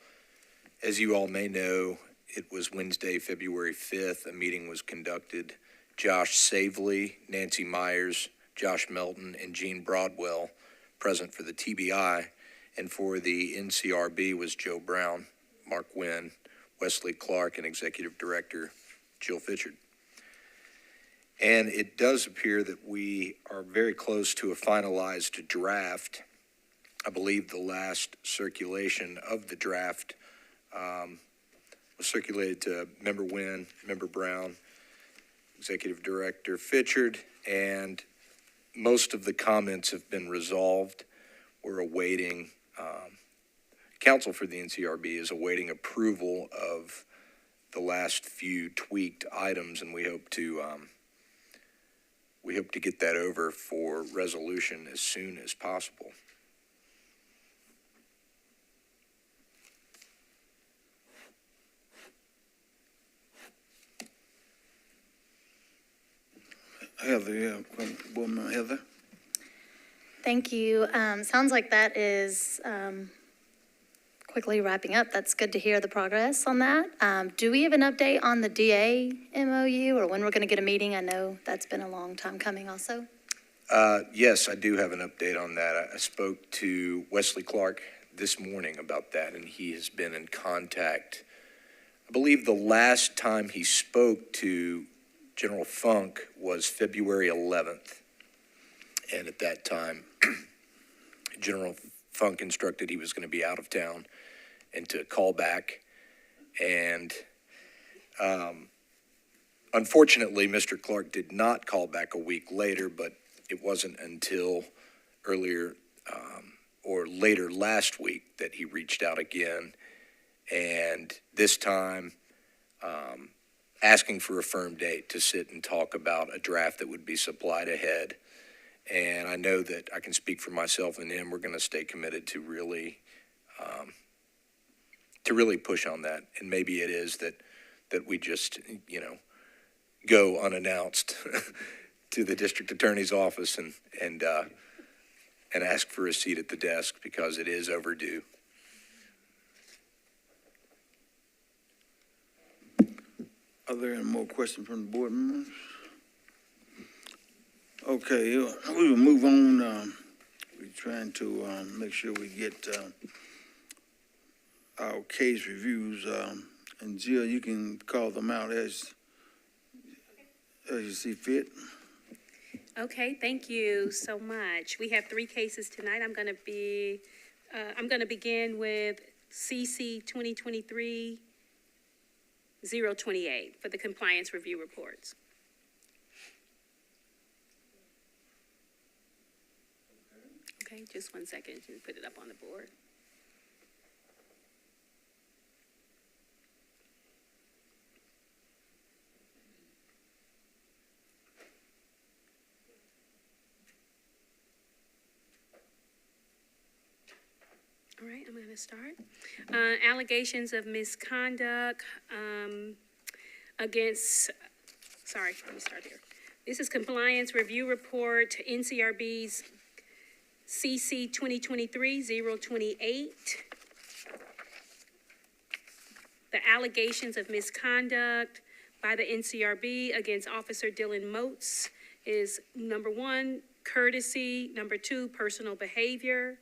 As you all may know, it was Wednesday, February 5th. A meeting was conducted. Josh Savely, Nancy Myers, Josh Melton, and Gene Broadwell present for the TBI. And for the NCRB was Joe Brown, Mark Wynn, Wesley Clark, and Executive Director Jill Fitchard. And it does appear that we are very close to a finalized draft. I believe the last circulation of the draft was circulated to Member Wynn, Member Brown, Executive Director Fitchard, and most of the comments have been resolved. We're awaiting, counsel for the NCRB is awaiting approval of the last few tweaked items, and we hope to get that over for resolution as soon as possible. Heather, yeah, Board Member Heather. Thank you. Sounds like that is quickly wrapping up. That's good to hear the progress on that. Do we have an update on the DA MOU or when we're going to get a meeting? I know that's been a long time coming also. Yes, I do have an update on that. I spoke to Wesley Clark this morning about that, and he has been in contact. I believe the last time he spoke to General Funk was February 11th. And at that time, General Funk instructed he was going to be out of town and to call back. And unfortunately, Mr. Clark did not call back a week later, but it wasn't until earlier or later last week that he reached out again. And this time, asking for a firm date to sit and talk about a draft that would be supplied ahead. And I know that I can speak for myself and him. We're going to stay committed to really push on that. And maybe it is that we just, go unannounced to the district attorney's office and ask for a seat at the desk because it is overdue. Are there any more questions from the board members? Okay, we will move on. We're trying to make sure we get our case reviews. And Jill, you can call them out as you see fit. Okay, thank you so much. We have 3 cases tonight. I'm going to begin with CC 2023-028 for the compliance review reports. Okay, just 1 second to put it up on the board. All right, I'm going to start. Allegations of misconduct against, sorry, let me start here. This is compliance review report, NCRB's CC 2023-028. The allegations of misconduct by the NCRB against Officer Dylan Moats is number 1, courtesy, number 2, personal behavior.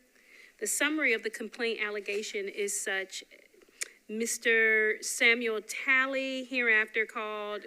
The summary of the complaint allegation is such: Mr. Samuel Talley, hereafter called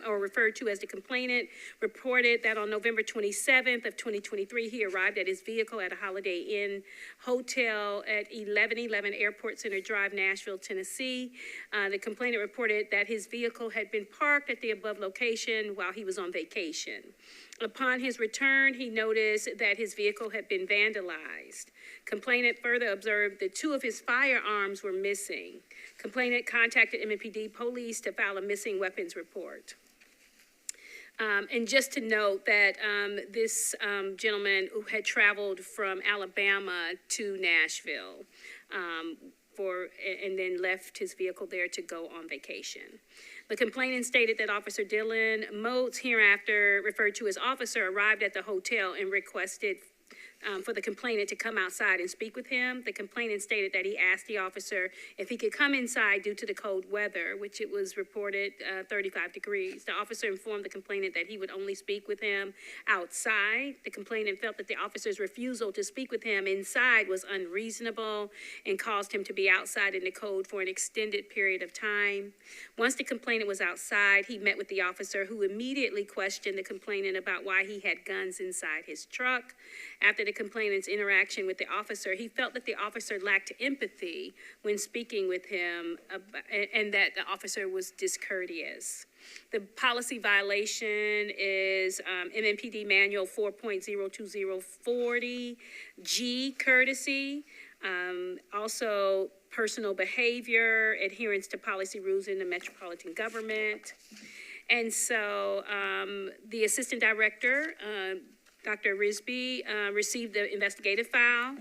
or referred to as the complainant, reported that on November 27th of 2023, he arrived at his vehicle at a Holiday Inn hotel at 1111 Airport Center Drive, Nashville, Tennessee. The complainant reported that his vehicle had been parked at the above location while he was on vacation. Upon his return, he noticed that his vehicle had been vandalized. Complainant further observed that 2 of his firearms were missing. Complainant contacted MPD police to file a missing weapons report. And just to note that this gentleman who had traveled from Alabama to Nashville and then left his vehicle there to go on vacation. The complainant stated that Officer Dylan Moats, hereafter referred to as officer, arrived at the hotel and requested for the complainant to come outside and speak with him. The complainant stated that he asked the officer if he could come inside due to the cold weather, which it was reported 35 degrees. The officer informed the complainant that he would only speak with him outside. The complainant felt that the officer's refusal to speak with him inside was unreasonable and caused him to be outside in the cold for an extended period of time. Once the complainant was outside, he met with the officer, who immediately questioned the complainant about why he had guns inside his truck. After the complainant's interaction with the officer, he felt that the officer lacked empathy when speaking with him and that the officer was discourteous. The policy violation is MMPD Manual 4.02040G, courtesy. Also, personal behavior, adherence to policy rules in the Metropolitan government. And so the assistant director, Dr. Risby, received the investigative file,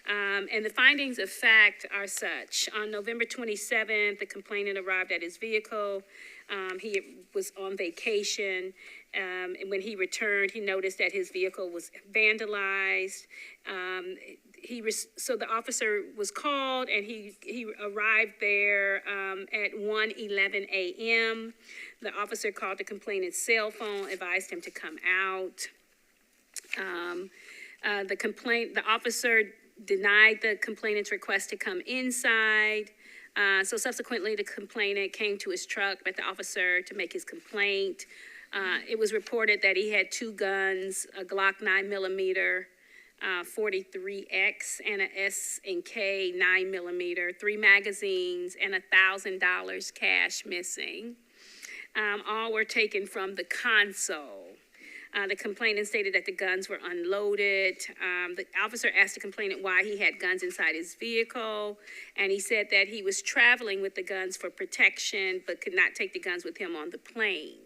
and the findings of fact are such. On November 27th, the complainant arrived at his vehicle. He was on vacation, and when he returned, he noticed that his vehicle was vandalized. So the officer was called, and he arrived there at 1:11 a.m. The officer called the complainant's cell phone, advised him to come out. The officer denied the complainant's request to come inside. So subsequently, the complainant came to his truck, met the officer to make his complaint. It was reported that he had 2 guns, a Glock 9mm, 43X, and a S&K 9mm, 3 magazines, and $1,000 cash missing. All were taken from the console. The complainant stated that the guns were unloaded. The officer asked the complainant why he had guns inside his vehicle, and he said that he was traveling with the guns for protection, but could not take the guns with him on the plane.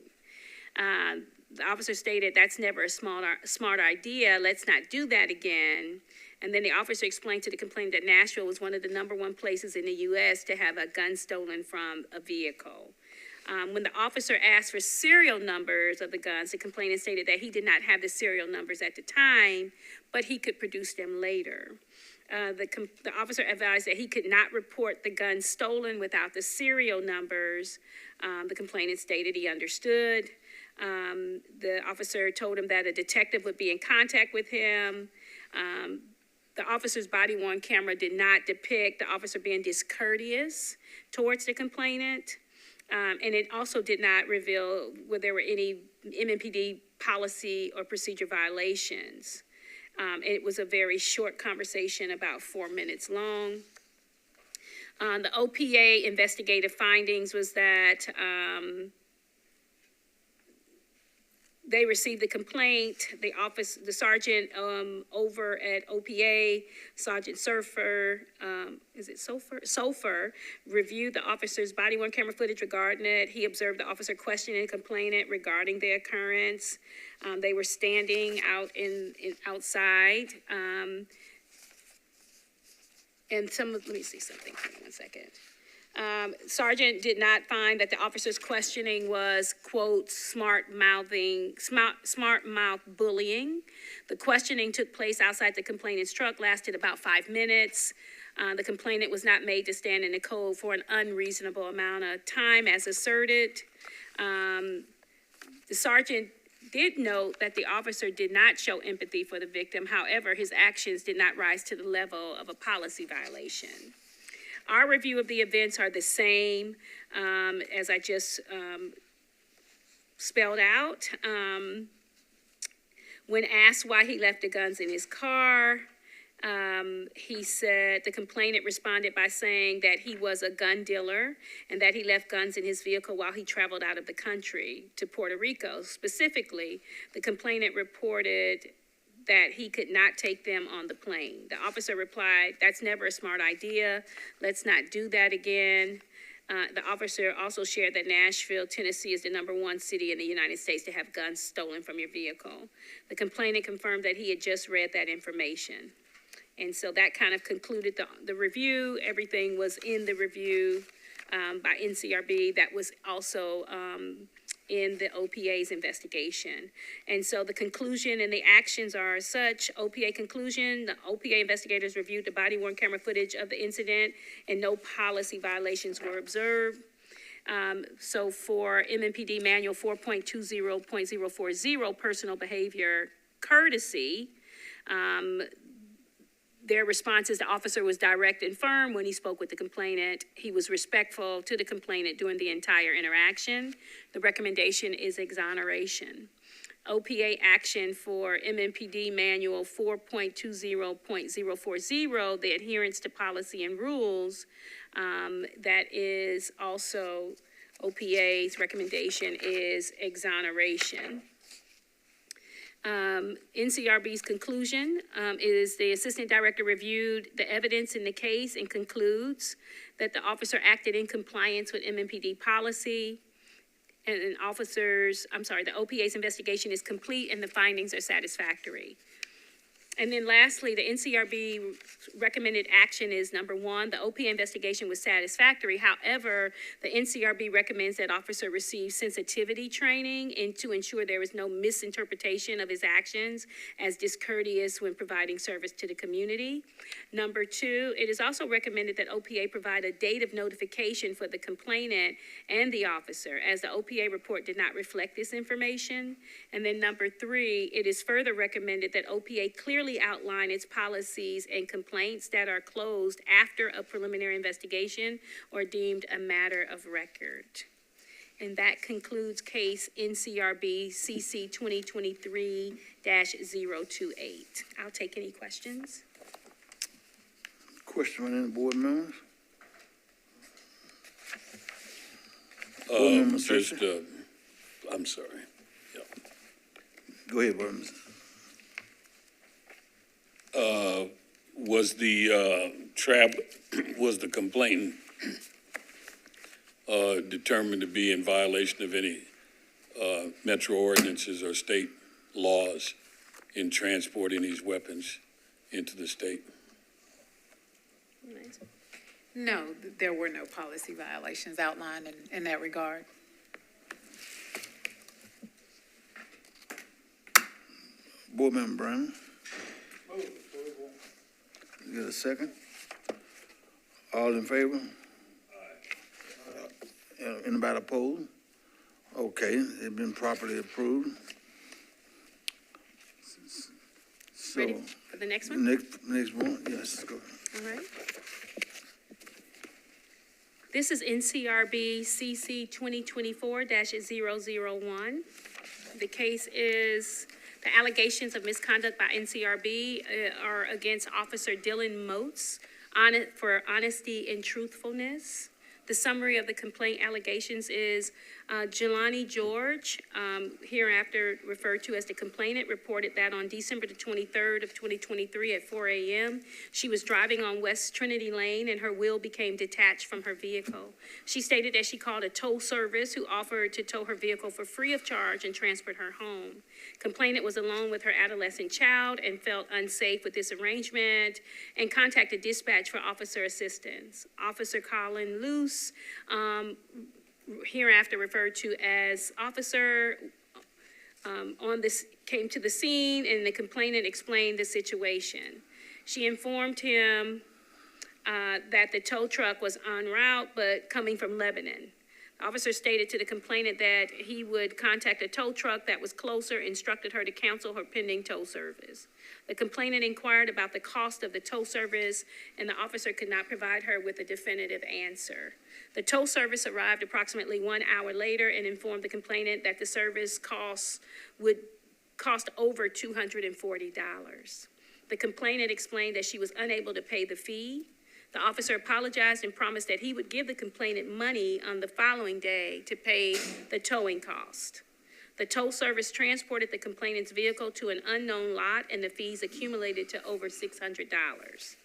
The officer stated, "That's never a smart idea. Let's not do that again." And then the officer explained to the complainant that Nashville was one of the #1 places in the U.S. to have a gun stolen from a vehicle. When the officer asked for serial numbers of the guns, the complainant stated that he did not have the serial numbers at the time, but he could produce them later. The officer advised that he could not report the gun stolen without the serial numbers. The complainant stated he understood. The officer told him that a detective would be in contact with him. The officer's body-worn camera did not depict the officer being discourteous towards the complainant. And it also did not reveal whether there were any MMPD policy or procedure violations. It was a very short conversation, about 4 minutes long. The OPA investigative findings was that they received the complaint. The sergeant over at OPA, Sergeant Surfer, Sofer, reviewed the officer's body-worn camera footage regarding it. He observed the officer questioning the complainant regarding the occurrence. They were standing out outside. And let me see something. Hold on 1 second. Sergeant did not find that the officer's questioning was, quote, smart mouth bullying. The questioning took place outside the complainant's truck, lasted about 5 minutes. The complainant was not made to stand in the cold for an unreasonable amount of time, as asserted. The sergeant did note that the officer did not show empathy for the victim. However, his actions did not rise to the level of a policy violation. Our review of the events are the same as I just spelled out. When asked why he left the guns in his car, he said the complainant responded by saying that he was a gun dealer and that he left guns in his vehicle while he traveled out of the country to Puerto Rico. Specifically, the complainant reported that he could not take them on the plane. The officer replied, "That's never a smart idea. Let's not do that again." The officer also shared that Nashville, Tennessee is the #1 city in the United States to have guns stolen from your vehicle. The complainant confirmed that he had just read that information. And so that kind of concluded the review. Everything was in the review by NCRB that was also in the OPA's investigation. And so the conclusion and the actions are as such. OPA conclusion, the OPA investigators reviewed the body-worn camera footage of the incident and no policy violations were observed. So for MMPD Manual 4.20.040, personal behavior courtesy, their response is the officer was direct and firm when he spoke with the complainant. He was respectful to the complainant during the entire interaction. The recommendation is exoneration. OPA action for MMPD Manual 4.20.040, the adherence to policy and rules, that is also OPA's recommendation is exoneration. NCRB's conclusion is the assistant director reviewed the evidence in the case and concludes that the officer acted in compliance with MMPD policy and the OPA's investigation is complete and the findings are satisfactory. And then lastly, the NCRB recommended action is #1, the OPA investigation was satisfactory. However, the NCRB recommends that officer receive sensitivity training and to ensure there is no misinterpretation of his actions as discourteous when providing service to the community. #2, it is also recommended that OPA provide a date of notification for the complainant and the officer, as the OPA report did not reflect this information. And then #3, it is further recommended that OPA clearly outline its policies and complaints that are closed after a preliminary investigation or deemed a matter of record. And that concludes case NCRB CC 2023-028. I'll take any questions. Question from any board members? I'm sorry. Go ahead, board members. Was the complainant determined to be in violation of any metro ordinances or state laws in transporting these weapons into the state? No, there were no policy violations outlined in that regard. Board Member Brown. You get a second? All in favor? Anybody opposed? Okay, it's been properly approved. So, Ready for the next one? next one, yes, go. All right. This is NCRB CC 2024-001. The case is, the allegations of misconduct by NCRB are against Officer Dylan Moats for honesty and truthfulness. The summary of the complaint allegations is Jelani George, hereafter referred to as the complainant, reported that on December the 23rd of 2023 at 4 a.m., she was driving on West Trinity Lane and her wheel became detached from her vehicle. She stated that she called a tow service who offered to tow her vehicle for free of charge and transport her home. Complainant was alone with her adolescent child and felt unsafe with this arrangement and contacted dispatch for officer assistance. Officer Colin Luce, hereafter referred to as officer, came to the scene and the complainant explained the situation. She informed him that the tow truck was en route but coming from Lebanon. The officer stated to the complainant that he would contact a tow truck that was closer, instructed her to cancel her pending tow service. The complainant inquired about the cost of the tow service, and the officer could not provide her with a definitive answer. The tow service arrived approximately 1 hour later and informed the complainant that the service would cost over $240. The complainant explained that she was unable to pay the fee. The officer apologized and promised that he would give the complainant money on the following day to pay the towing cost. The tow service transported the complainant's vehicle to an unknown lot, and the fees accumulated to over $600.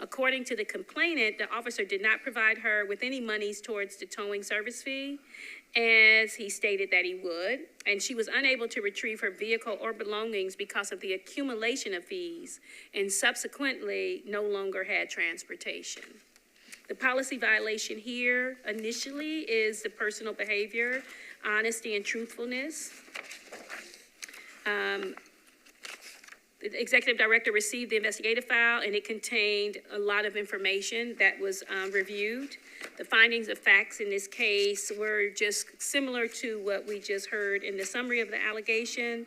According to the complainant, the officer did not provide her with any monies towards the towing service fee, as he stated that he would, and she was unable to retrieve her vehicle or belongings because of the accumulation of fees, and subsequently no longer had transportation. The policy violation here initially is the personal behavior, honesty and truthfulness. The executive director received the investigative file, and it contained a lot of information that was reviewed. The findings of facts in this case were just similar to what we just heard in the summary of the allegation.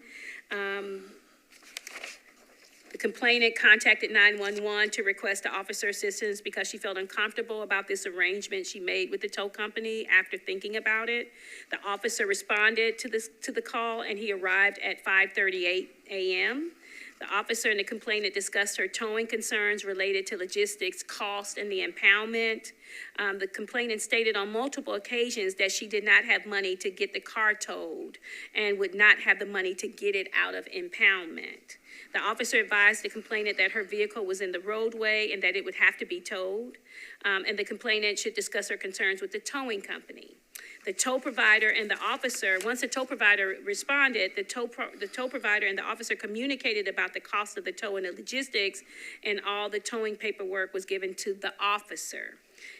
The complainant contacted 911 to request the officer assistance because she felt uncomfortable about this arrangement she made with the tow company after thinking about it. The officer responded to the call, and he arrived at 5:38 a.m. The officer and the complainant discussed her towing concerns related to logistics, cost, and the impoundment. The complainant stated on multiple occasions that she did not have money to get the car towed and would not have the money to get it out of impoundment. The officer advised the complainant that her vehicle was in the roadway and that it would have to be towed, and the complainant should discuss her concerns with the towing company. The tow provider and the officer, once the tow provider responded, the tow provider and the officer communicated about the cost of the tow and the logistics, and all the towing paperwork was given to the officer.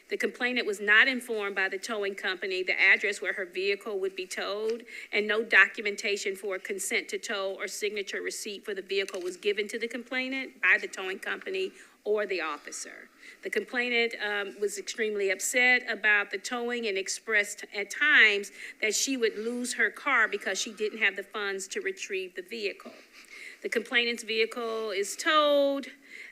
The complainant was not informed by the towing company the address where her vehicle would be towed, and no documentation for a consent to tow or signature receipt for the vehicle was given to the complainant by the towing company or the officer. The complainant was extremely upset about the towing and expressed at times that she would lose her car because she didn't have the funds to retrieve the vehicle. The complainant's vehicle is towed,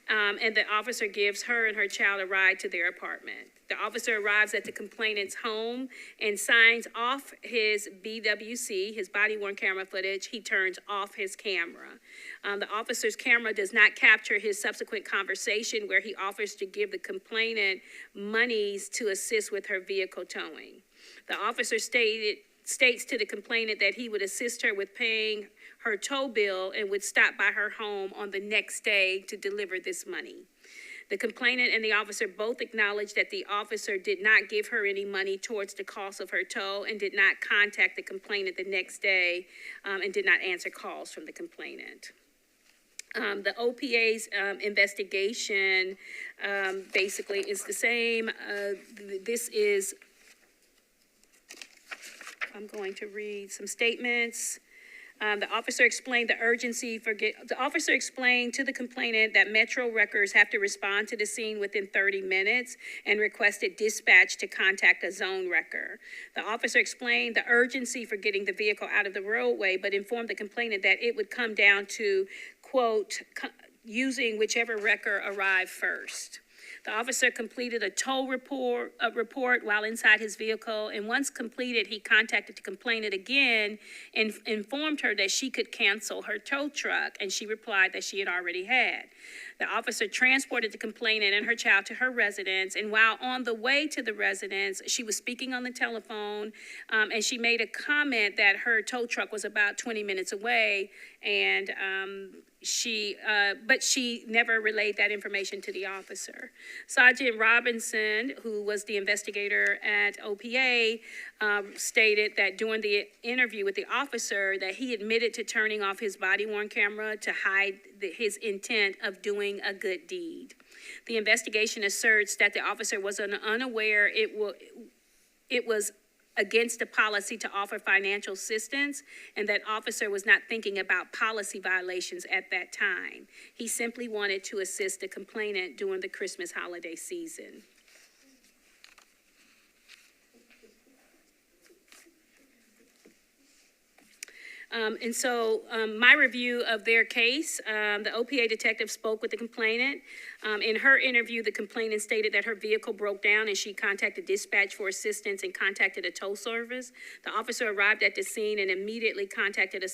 and the officer gives her and her child a ride to their apartment. The officer arrives at the complainant's home and signs off his BWC, his body-worn camera footage. He turns off his camera. The officer's camera does not capture his subsequent conversation where he offers to give the complainant monies to assist with her vehicle towing. The officer states to the complainant that he would assist her with paying her tow bill and would stop by her home on the next day to deliver this money. The complainant and the officer both acknowledged that the officer did not give her any money towards the cost of her tow and did not contact the complainant the next day and did not answer calls from the complainant. The OPA's investigation basically is the same. I'm going to read some statements. The officer explained the urgency the officer explained to the complainant that Metro Records have to respond to the scene within 30 minutes and requested dispatch to contact a zone wrecker. The officer explained the urgency for getting the vehicle out of the roadway, but informed the complainant that it would come down to, quote, using whichever wrecker arrived first. The officer completed a tow report while inside his vehicle, and once completed, he contacted the complainant again and informed her that she could cancel her tow truck, and she replied that she had already had. The officer transported the complainant and her child to her residence, and while on the way to the residence, she was speaking on the telephone, and she made a comment that her tow truck was about 20 minutes away, and but she never relayed that information to the officer. Sergeant Robinson, who was the investigator at OPA, stated that during the interview with the officer that he admitted to turning off his body-worn camera to hide his intent of doing a good deed. The investigation asserts that the officer was unaware it was against the policy to offer financial assistance, and that officer was not thinking about policy violations at that time. He simply wanted to assist the complainant during the Christmas holiday season. My review of their case, the OPA detective spoke with the complainant. In her interview, the complainant stated that her vehicle broke down and she contacted dispatch for assistance and contacted a tow service. The officer arrived at the scene and immediately contacted a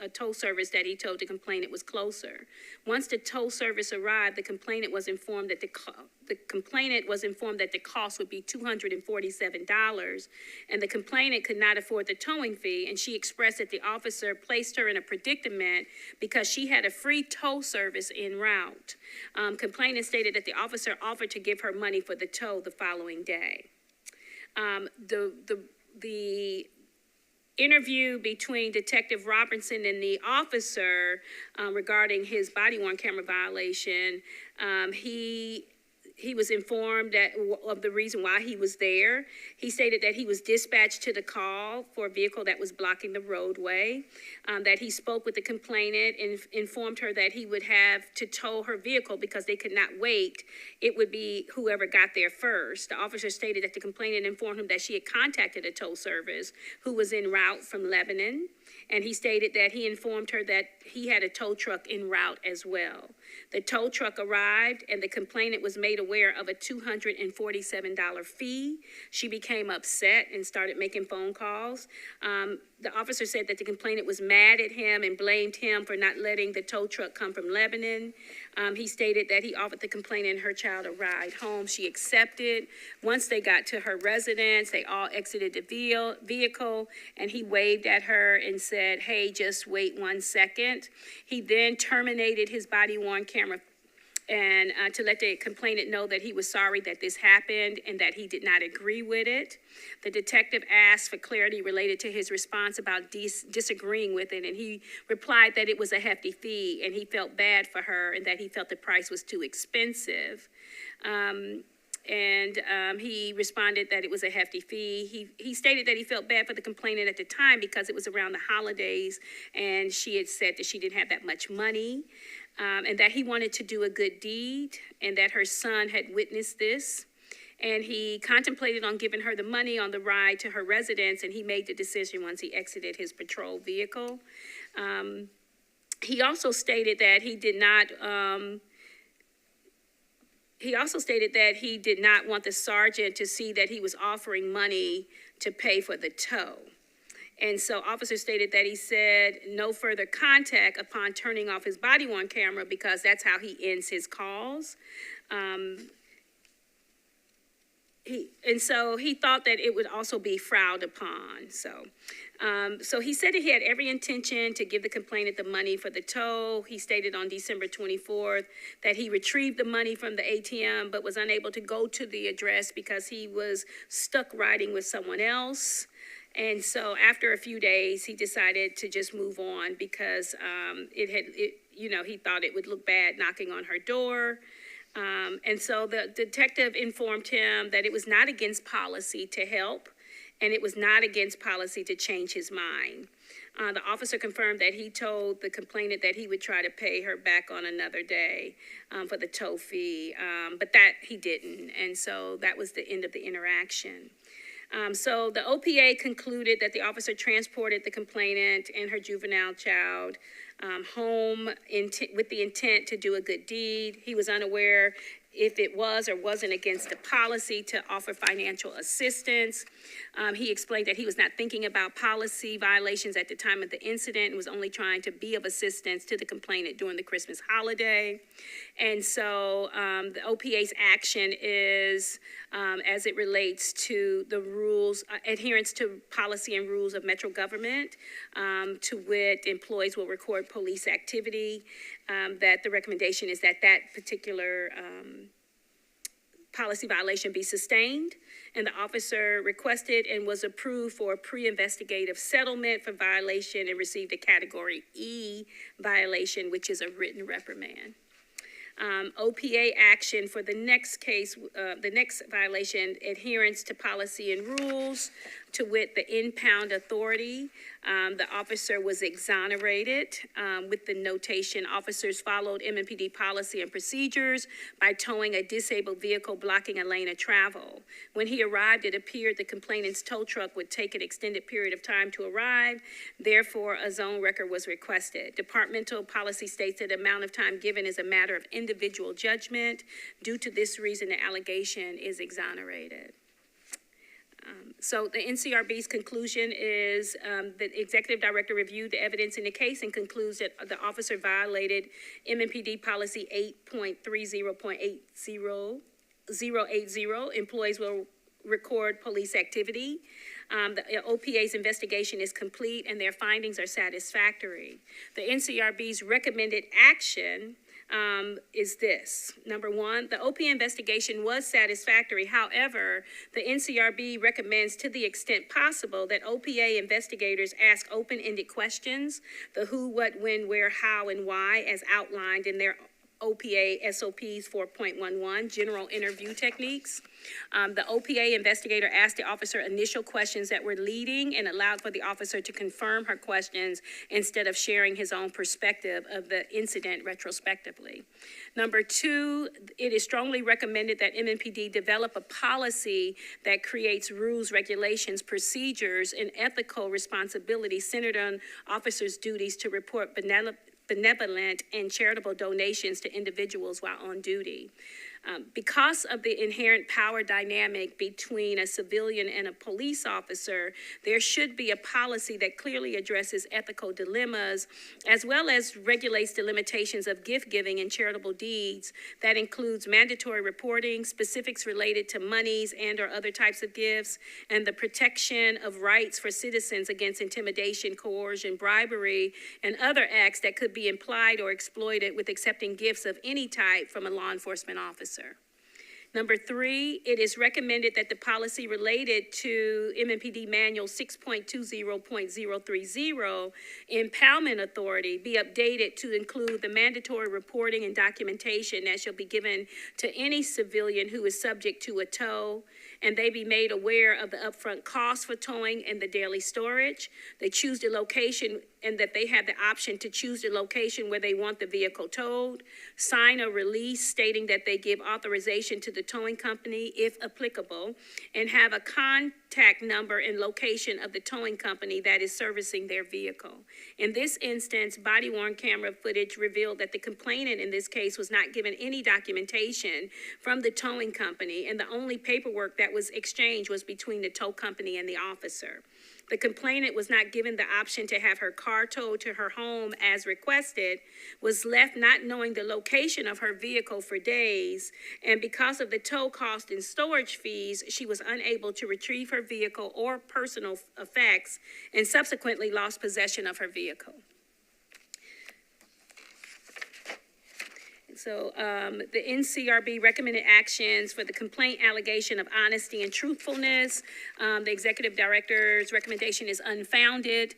tow service that he told the complainant was closer. Once the tow service arrived, the complainant was informed that the cost would be $247, and the complainant could not afford the towing fee, and she expressed that the officer placed her in a predicament because she had a free tow service en route. Complainant stated that the officer offered to give her money for the tow the following day. The interview between Detective Robinson and the officer regarding his body-worn camera violation, he was informed of the reason why he was there. He stated that he was dispatched to the call for a vehicle that was blocking the roadway, that he spoke with the complainant and informed her that he would have to tow her vehicle because they could not wait. It would be whoever got there first. The officer stated that the complainant informed him that she had contacted a tow service who was en route from Lebanon, and he stated that he informed her that he had a tow truck en route as well. The tow truck arrived and the complainant was made aware of a $247 fee. She became upset and started making phone calls. The officer said that the complainant was mad at him and blamed him for not letting the tow truck come from Lebanon. He stated that he offered the complainant and her child a ride home. She accepted. Once they got to her residence, they all exited the vehicle, and he waved at her and said, "Hey, just wait 1 second." He then terminated his body-worn camera and to let the complainant know that he was sorry that this happened and that he did not agree with it. The detective asked for clarity related to his response about disagreeing with it, and he replied that it was a hefty fee and he felt bad for her and that he felt the price was too expensive. He responded that it was a hefty fee. He stated that he felt bad for the complainant at the time because it was around the holidays and she had said that she didn't have that much money, and that he wanted to do a good deed and that her son had witnessed this. And he contemplated on giving her the money on the ride to her residence, and he made the decision once he exited his patrol vehicle. He also stated that he did not want the sergeant to see that he was offering money to pay for the tow. And so officer stated that he said no further contact upon turning off his body-worn camera because that's how he ends his calls. So he thought that it would also be frowned upon. So he said that he had every intention to give the complainant the money for the tow. He stated on December 24th that he retrieved the money from the ATM but was unable to go to the address because he was stuck riding with someone else. And so after a few days, he decided to just move on because he thought it would look bad knocking on her door. And so the detective informed him that it was not against policy to help, and it was not against policy to change his mind. The officer confirmed that he told the complainant that he would try to pay her back on another day for the tow fee, but that he didn't. And so that was the end of the interaction. So the OPA concluded that the officer transported the complainant and her juvenile child home with the intent to do a good deed. He was unaware if it was or wasn't against the policy to offer financial assistance. He explained that he was not thinking about policy violations at the time of the incident and was only trying to be of assistance to the complainant during the Christmas holiday. And so the OPA's action is, as it relates to the rules, adherence to policy and rules of Metro government, to wit, employees will record police activity, that the recommendation is that that particular policy violation be sustained, and the officer requested and was approved for a pre-investigative settlement for violation and received a Category E violation, which is a written reprimand. OPA action for the next case, the next violation, adherence to policy and rules, to wit, the impound authority. The officer was exonerated with the notation, officers followed MMPD policy and procedures by towing a disabled vehicle blocking a lane of travel. When he arrived, it appeared the complainant's tow truck would take an extended period of time to arrive. Therefore, a zone record was requested. Departmental policy states that the amount of time given is a matter of individual judgment. Due to this reason, the allegation is exonerated. So the NCRB's conclusion is the executive director reviewed the evidence in the case and concludes that the officer violated MMPD policy 8.30.80. Employees will record police activity. The OPA's investigation is complete and their findings are satisfactory. The NCRB's recommended action is this. Number one, the OPA investigation was satisfactory. However, the NCRB recommends, to the extent possible, that OPA investigators ask open-ended questions, the who, what, when, where, how, and why, as outlined in their OPA SOPs 4.11, general interview techniques. The OPA investigator asked the officer initial questions that were leading and allowed for the officer to confirm her questions instead of sharing his own perspective of the incident retrospectively. Number two, it is strongly recommended that MMPD develop a policy that creates rules, regulations, procedures, and ethical responsibilities centered on officers' duties to report benevolent and charitable donations to individuals while on duty. Because of the inherent power dynamic between a civilian and a police officer, there should be a policy that clearly addresses ethical dilemmas, as well as regulates the limitations of gift giving and charitable deeds. That includes mandatory reporting, specifics related to monies and or other types of gifts, and the protection of rights for citizens against intimidation, coercion, bribery, and other acts that could be implied or exploited with accepting gifts of any type from a law enforcement officer. Number three, it is recommended that the policy related to MMPD Manual 6.20.030, Impoundment Authority, be updated to include the mandatory reporting and documentation that shall be given to any civilian who is subject to a tow, and they be made aware of the upfront costs for towing and the daily storage. They choose the location, and that they have the option to choose the location where they want the vehicle towed, sign a release stating that they give authorization to the towing company if applicable, and have a contact number and location of the towing company that is servicing their vehicle. In this instance, body-worn camera footage revealed that the complainant in this case was not given any documentation from the towing company, and the only paperwork that was exchanged was between the tow company and the officer. The complainant was not given the option to have her car towed to her home as requested, was left not knowing the location of her vehicle for days, and because of the tow cost and storage fees, she was unable to retrieve her vehicle or personal effects, and subsequently lost possession of her vehicle. So the NCRB recommended actions for the complaint allegation of honesty and truthfulness. The executive director's recommendation is unfounded.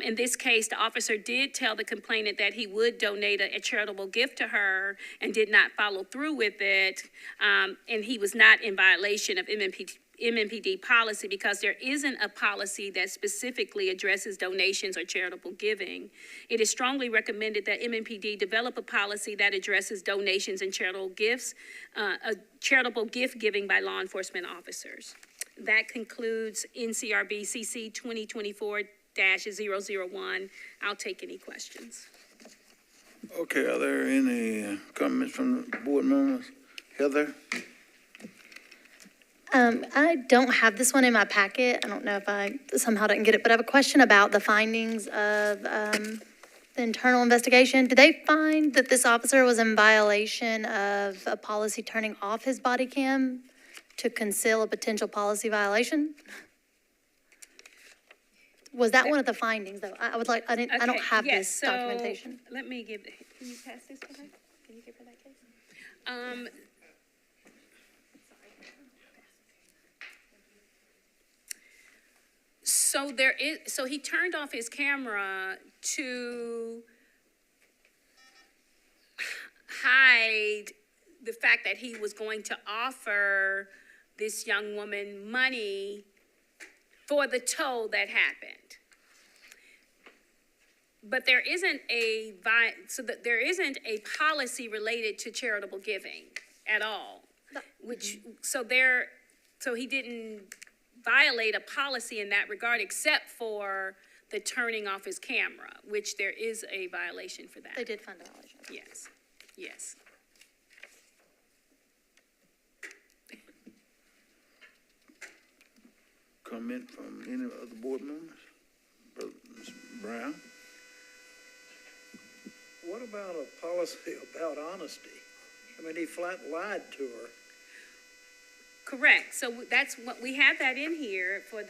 In this case, the officer did tell the complainant that he would donate a charitable gift to her and did not follow through with it. And he was not in violation of MMPD policy because there isn't a policy that specifically addresses donations or charitable giving. It is strongly recommended that MMPD develop a policy that addresses donations and charitable gifts, charitable gift giving by law enforcement officers. That concludes NCRB CC 2024-001. I'll take any questions. Okay, are there any comments from the board members? Heather? I don't have this one in my packet. I don't know if I somehow didn't get it, but I have a question about the findings of the internal investigation. Did they find that this officer was in violation of a policy turning off his body cam to conceal a potential policy violation? Was that one of the findings, though? I would like, I don't Okay, have yes, this so documentation. Let me give, can you pass this to her? Can you give her that case? So he turned off his camera to hide the fact that he was going to offer this young woman money for the toll that happened. But there isn't there isn't a policy related to charitable giving at all, so he didn't violate a policy in that regard, except for the turning off his camera, which there is a violation for that. They did find a violation. Yes, yes. Comment from any other board members? Ms. Brown? What about a policy about honesty? I mean, he flat lied to her. Correct. So that's what, we have that in here but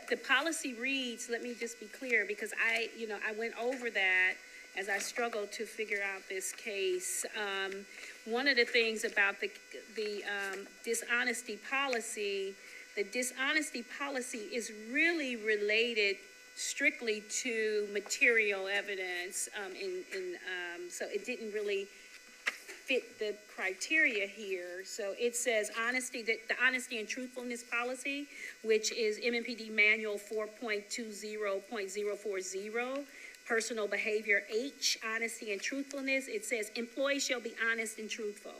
the policy reads, let me just be clear, because I went over that as I struggled to figure out this case. One of the things about the dishonesty policy, the dishonesty policy is really related strictly to material evidence, so it didn't really fit the criteria here. So it says honesty, the honesty and truthfulness policy, which is MMPD Manual 4.20.040, personal behavior H, honesty and truthfulness. It says employees shall be honest and truthful.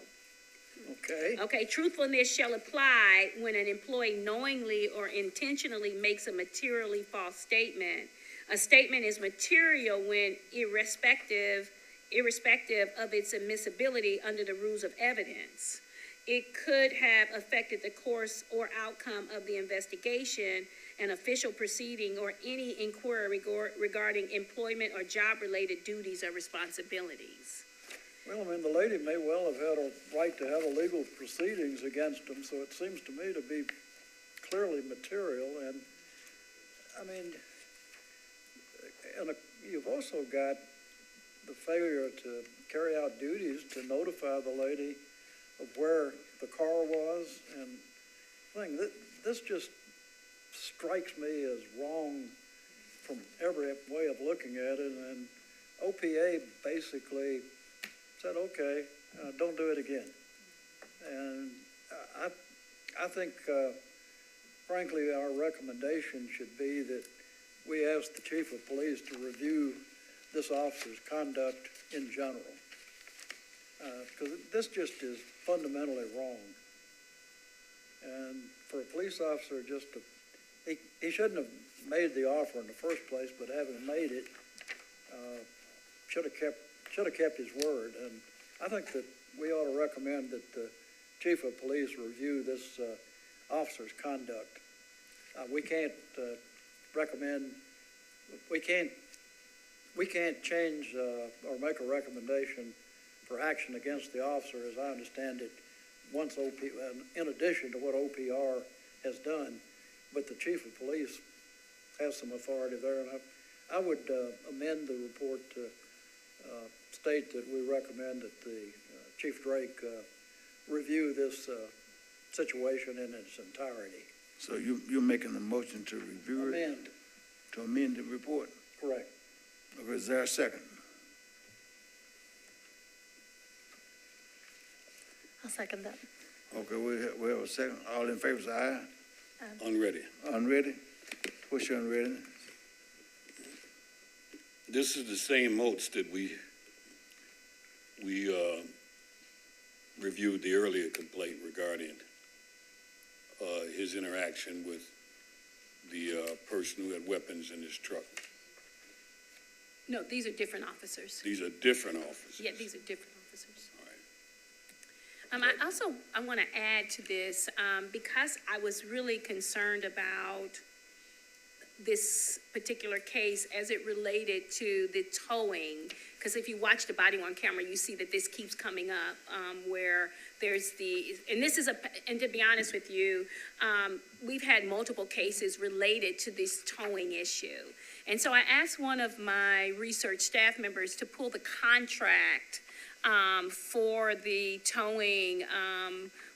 Okay. Okay, truthfulness shall apply when an employee knowingly or intentionally makes a materially false statement. A statement is material when irrespective of its admissibility under the rules of evidence. It could have affected the course or outcome of the investigation, an official proceeding, or any inquiry regarding employment or job-related duties or responsibilities. Well, I mean, the lady may well have had a right to have a legal proceedings against him, so it seems to me to be clearly material. And, I mean, you've also got the failure to carry out duties to notify the lady of where the car was. And this just strikes me as wrong from every way of looking at it. And OPA basically said, okay, don't do it again. And I think, frankly, our recommendation should be that we ask the chief of police to review this officer's conduct in general. Because this just is fundamentally wrong. And for a police officer just to, he shouldn't have made the offer in the first place, but having made it, should have kept his word. And I think that we ought to recommend that the chief of police review this officer's conduct. We can't change or make a recommendation for action against the officer, as I understand it, once in addition to what OPR has done. But the chief of police has some authority there, and I would amend the report to state that we recommend that the Chief Drake review this situation in its entirety. So you're making a motion to review it? To amend the report? Correct. Okay, is there a second? I'll second that. Okay, we have a second. All in favor, say aye. Unready. Unready? What's your unready? This is the same notes that we reviewed the earlier complaint regarding his interaction with the person who had weapons in his truck. No, these are different officers. These are different officers. Yeah, these are different officers. All right. I want to add to this, because I was really concerned about this particular case as it related to the towing, because if you watch the body worn camera, you see that this keeps coming up, where there's and to be honest with you, we've had multiple cases related to this towing issue. And so I asked one of my research staff members to pull the contract for the towing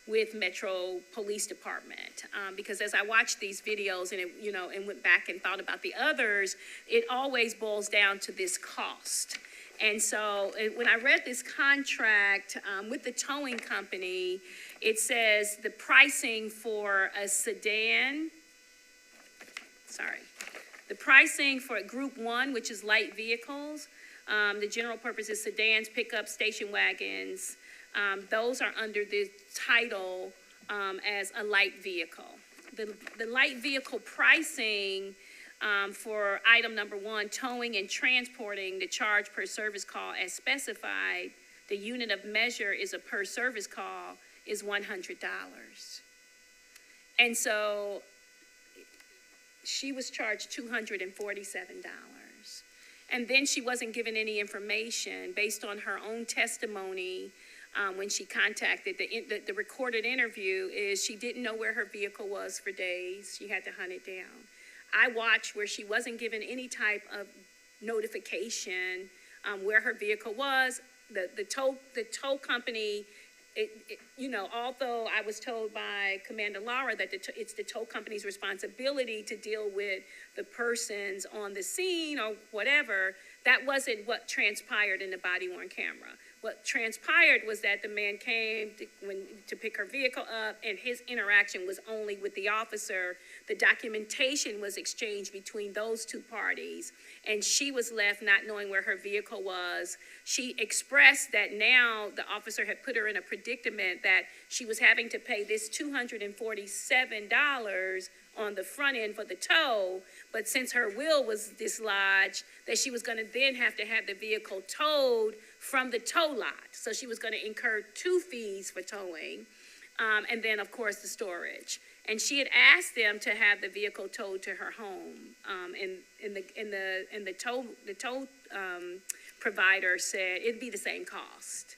with Metro Police Department, because as I watched these videos and went back and thought about the others, it always boils down to this cost. And so when I read this contract with the towing company, it says the pricing for a sedan, the pricing for Group 1, which is light vehicles, the general purpose is sedans, pickups, station wagons. Those are under the title as a light vehicle. The light vehicle pricing for item number 1, towing and transporting, the charge per service call as specified, the unit of measure is a per service call, is $100. And so she was charged $247. And then she wasn't given any information based on her own testimony when she contacted the recorded interview. Is she didn't know where her vehicle was for days. She had to hunt it down. I watched where she wasn't given any type of notification where her vehicle was. The tow company, although I was told by Commander Lara that it's the tow company's responsibility to deal with the persons on the scene or whatever, that wasn't what transpired in the body-worn camera. What transpired was that the man came to pick her vehicle up, and his interaction was only with the officer. The documentation was exchanged between those two parties, and she was left not knowing where her vehicle was. She expressed that now the officer had put her in a predicament that she was having to pay this $247 on the front end for the tow, but since her will was dislodged, that she was going to then have to have the vehicle towed from the tow lot. So she was going to incur 2 fees for towing, and then of course the storage. And she had asked them to have the vehicle towed to her home, and the tow provider said it'd be the same cost.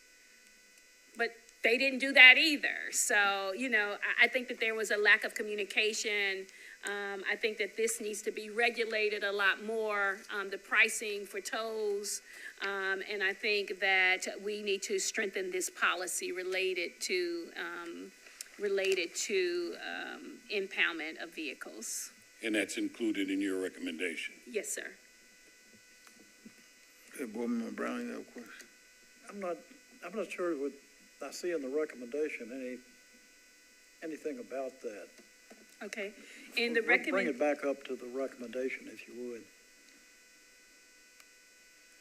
But they didn't do that either. So, I think that there was a lack of communication. I think that this needs to be regulated a lot more, the pricing for tows. And I think that we need to strengthen this policy related to impoundment of vehicles. And that's included in your recommendation? Yes, sir. Hey, Board Member Brown, you have a question? I'm not sure what I see in the recommendation, anything about that. Okay. In the Bring it back up to the recommendation, if you would.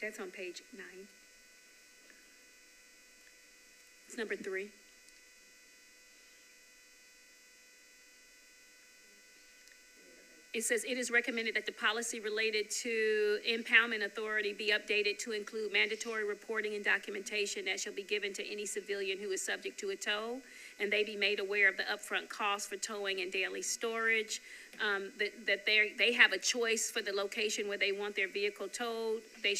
That's on page 9. It's number 3. It says, it is recommended that the policy related to impoundment authority be updated to include mandatory reporting and documentation that shall be given to any civilian who is subject to a tow, and they be made aware of the upfront costs for towing and daily storage, that they have a choice for the location where they want their vehicle towed. They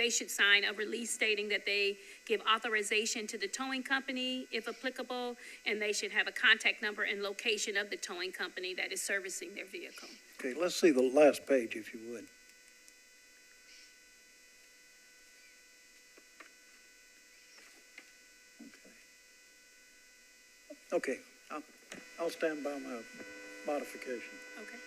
should sign a release stating that they give authorization to the towing company, if applicable, and they should have a contact number and location of the towing company that is servicing their vehicle. Okay, let's see the last page, if you would. Okay, I'll stand by my modification. Okay.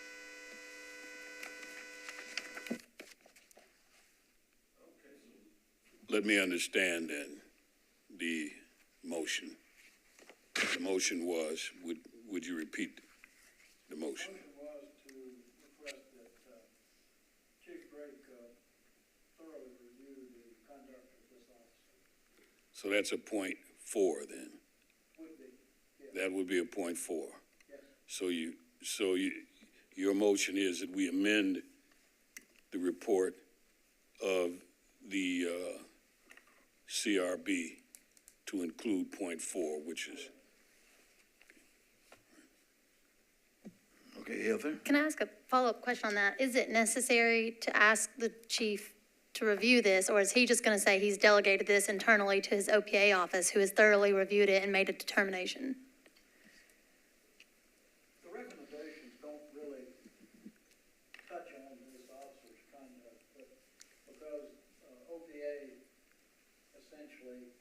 Let me understand then the motion. the motion was, would you repeat the motion? Was to request that Chief Drake thoroughly review the conduct of this officer. So that's a point 4 then. Would be, yes. That would be a point 4. Yes. So your motion is that we amend the report of the CRB to include point 4, which is, Okay, Heather? Can I ask a follow-up question on that? Is it necessary to ask the chief to review this, or is he just going to say he's delegated this internally to his OPA office, who has thoroughly reviewed it and made a determination? The recommendations don't really touch on this officer's conduct, but because OPA essentially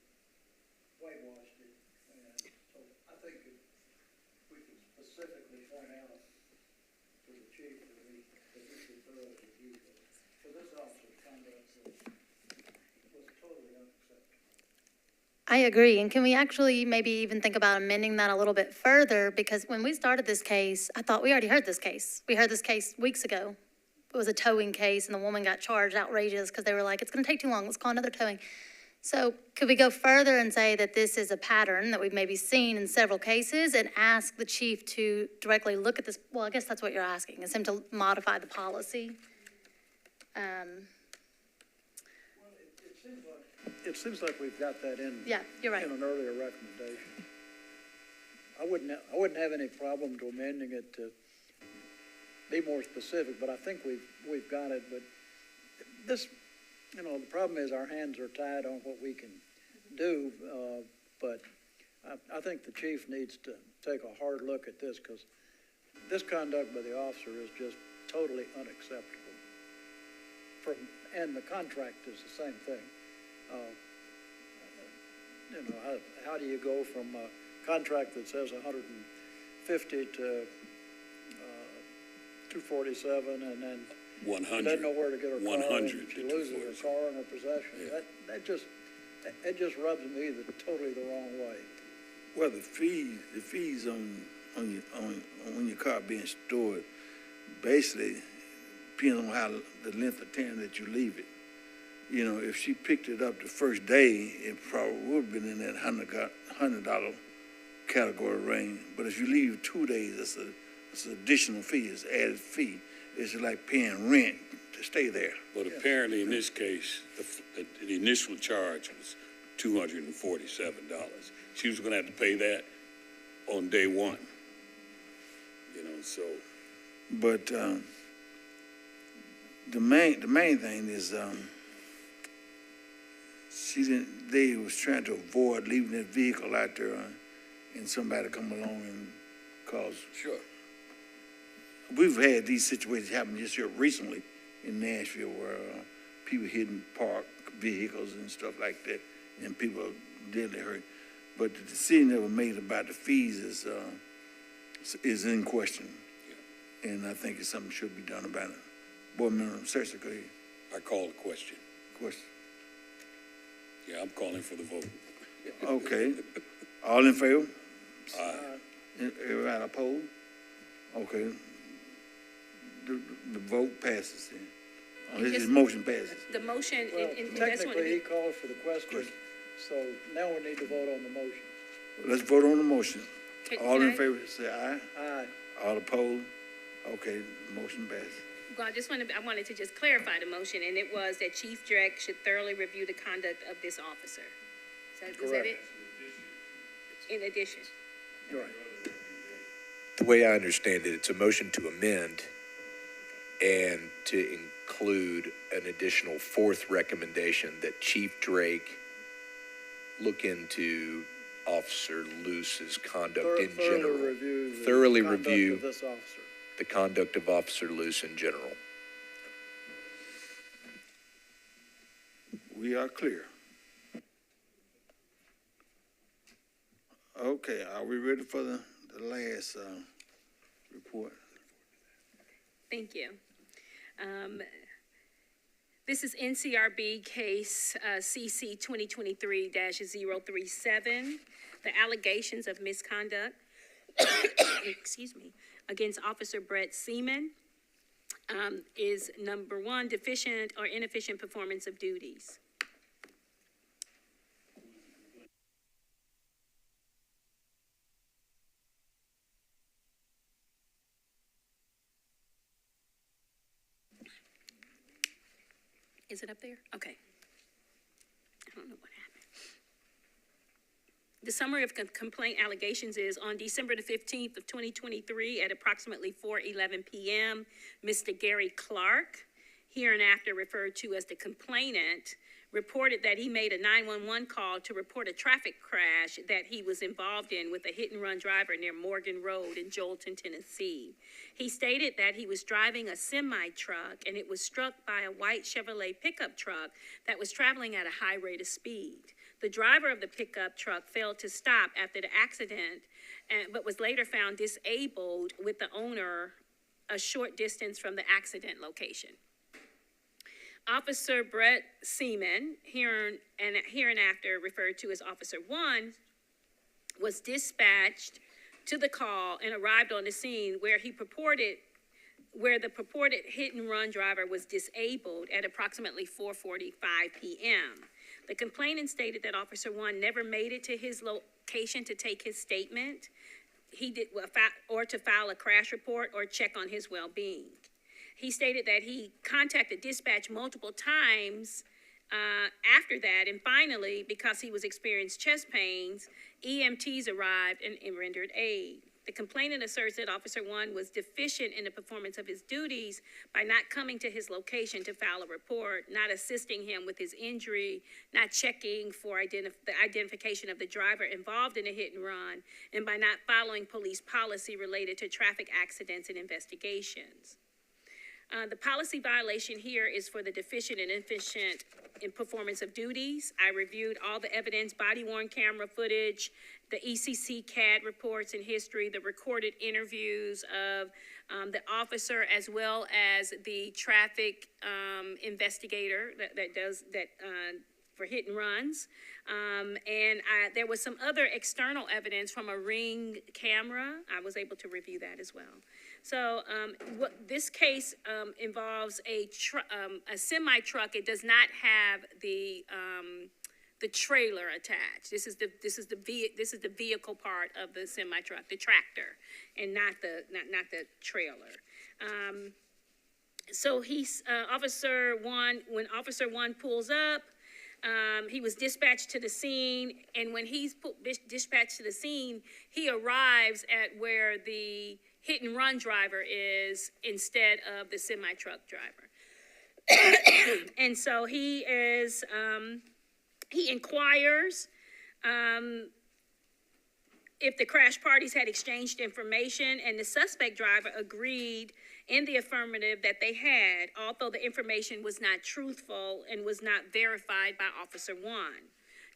whitewashed it, and so I think if we could specifically point out to the chief that he should thoroughly review this. So this officer's conduct was totally unacceptable. I agree, and can we actually maybe even think about amending that a little bit further? Because when we started this case, I thought we already heard this case. We heard this case weeks ago. It was a towing case, and the woman got charged outrageous because they were like, it's gonna take too long, let's call another towing. So could we go further and say that this is a pattern that we've maybe seen in several cases and ask the chief to directly look at this? Well, I guess that's what you're asking, is him to modify the policy. It seems like we've got that in. Yeah, you're right. In an earlier recommendation. I wouldn't have any problem to amending it to be more specific, but I think we've got it, but this, the problem is our hands are tied on what we can do, but I think the chief needs to take a hard look at this, because this conduct by the officer is just totally unacceptable. And the contract is the same thing. How do you go from a contract that says 150 to 247, and then 100. doesn't know where to get her car, 100 and she to loses her 247. car and her possession? Yeah. It just rubs me totally the wrong way. Well, the fees on your car being stored, basically depends on how the length of time that you leave it. If she picked it up the first day, it probably would have been in that $100 category range. But if you leave 2 days, it's an additional fee, it's an added fee. It's like paying rent to stay there. But apparently in this case, the initial charge was $247. She was gonna have to pay that on day one. So. But the main thing is they was trying to avoid leaving that vehicle out there and somebody come along and cause. Sure. We've had these situations happen just here recently in Nashville where people hidden park vehicles and stuff like that, and people are deadly hurt. But the decision that was made about the fees is in question. Yeah. And I think it's something that should be done about it. Board Member Cersei, go ahead. I call the question. Question. Yeah, I'm calling for the vote. Okay. All in favor? Aye. Everybody opposed? Okay. The vote passes then. His motion passes. The motion, Well, and that's one of technically, he the, called for the question, so now we need to vote on the motion. Let's vote on the motion. All can in I- favor, say aye. Aye. All opposed? Okay, motion passes. well, I wanted to just clarify the motion, and it was that Chief Drake should thoroughly review the conduct of this officer. Is that it? In addition. Right. The way I understand it, it's a motion to amend and to include an additional fourth recommendation that Chief Drake look into Officer Luce's conduct in general. Thoroughly review the conduct of this officer. the conduct of Officer Luce in general. We are clear. Okay, are we ready for the last report? Thank you. This is NCRB case CC 2023-037. The allegations of misconduct, excuse me, against Officer Brett Seaman is number one, deficient or inefficient performance of duties. Is it up there? Okay. I don't know what happened. The summary of complaint allegations is on December the 15th of 2023 at approximately 4:11 p.m., Mr. Gary Clark, hereinafter referred to as the complainant, reported that he made a 911 call to report a traffic crash that he was involved in with a hit-and-run driver near Morgan Road in Joelton, Tennessee. He stated that he was driving a semi-truck and it was struck by a white Chevrolet pickup truck that was traveling at a high rate of speed. The driver of the pickup truck failed to stop after the accident, but was later found disabled with the owner a short distance from the accident location. Officer Brett Seaman, hereinafter referred to as Officer 1, was dispatched to the call and arrived on the scene where the purported hit-and-run driver was disabled at approximately 4:45 p.m. The complainant stated that Officer 1 never made it to his location to take his statement, or to file a crash report or check on his well-being. He stated that he contacted dispatch multiple times after that, and finally, because he was experiencing chest pains, EMTs arrived and rendered aid. The complainant asserts that Officer 1 was deficient in the performance of his duties by not coming to his location to file a report, not assisting him with his injury, not checking for the identification of the driver involved in a hit and run, and by not following police policy related to traffic accidents and investigations. The policy violation here is for the deficient and inefficient in performance of duties. I reviewed all the evidence, body-worn camera footage, the ECC CAD reports and history, the recorded interviews of the officer as well as the traffic investigator that for hit and runs. There was some other external evidence from a Ring camera. I was able to review that as well. So this case involves a semi-truck. It does not have the trailer attached. This is the vehicle part of the semi-truck, the tractor, and not the trailer. So Officer 1, when Officer 1 pulls up, he was dispatched to the scene, and when he's dispatched to the scene, he arrives at where the hit-and-run driver is instead of the semi-truck driver. And so he inquires if the crash parties had exchanged information, and the suspect driver agreed in the affirmative that they had, although the information was not truthful and was not verified by Officer 1.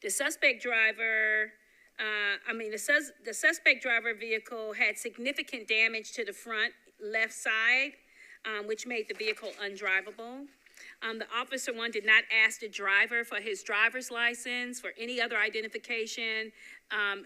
The suspect driver the suspect driver vehicle had significant damage to the front left side, which made the vehicle undrivable. The Officer 1 did not ask the driver for his driver's license, for any other identification,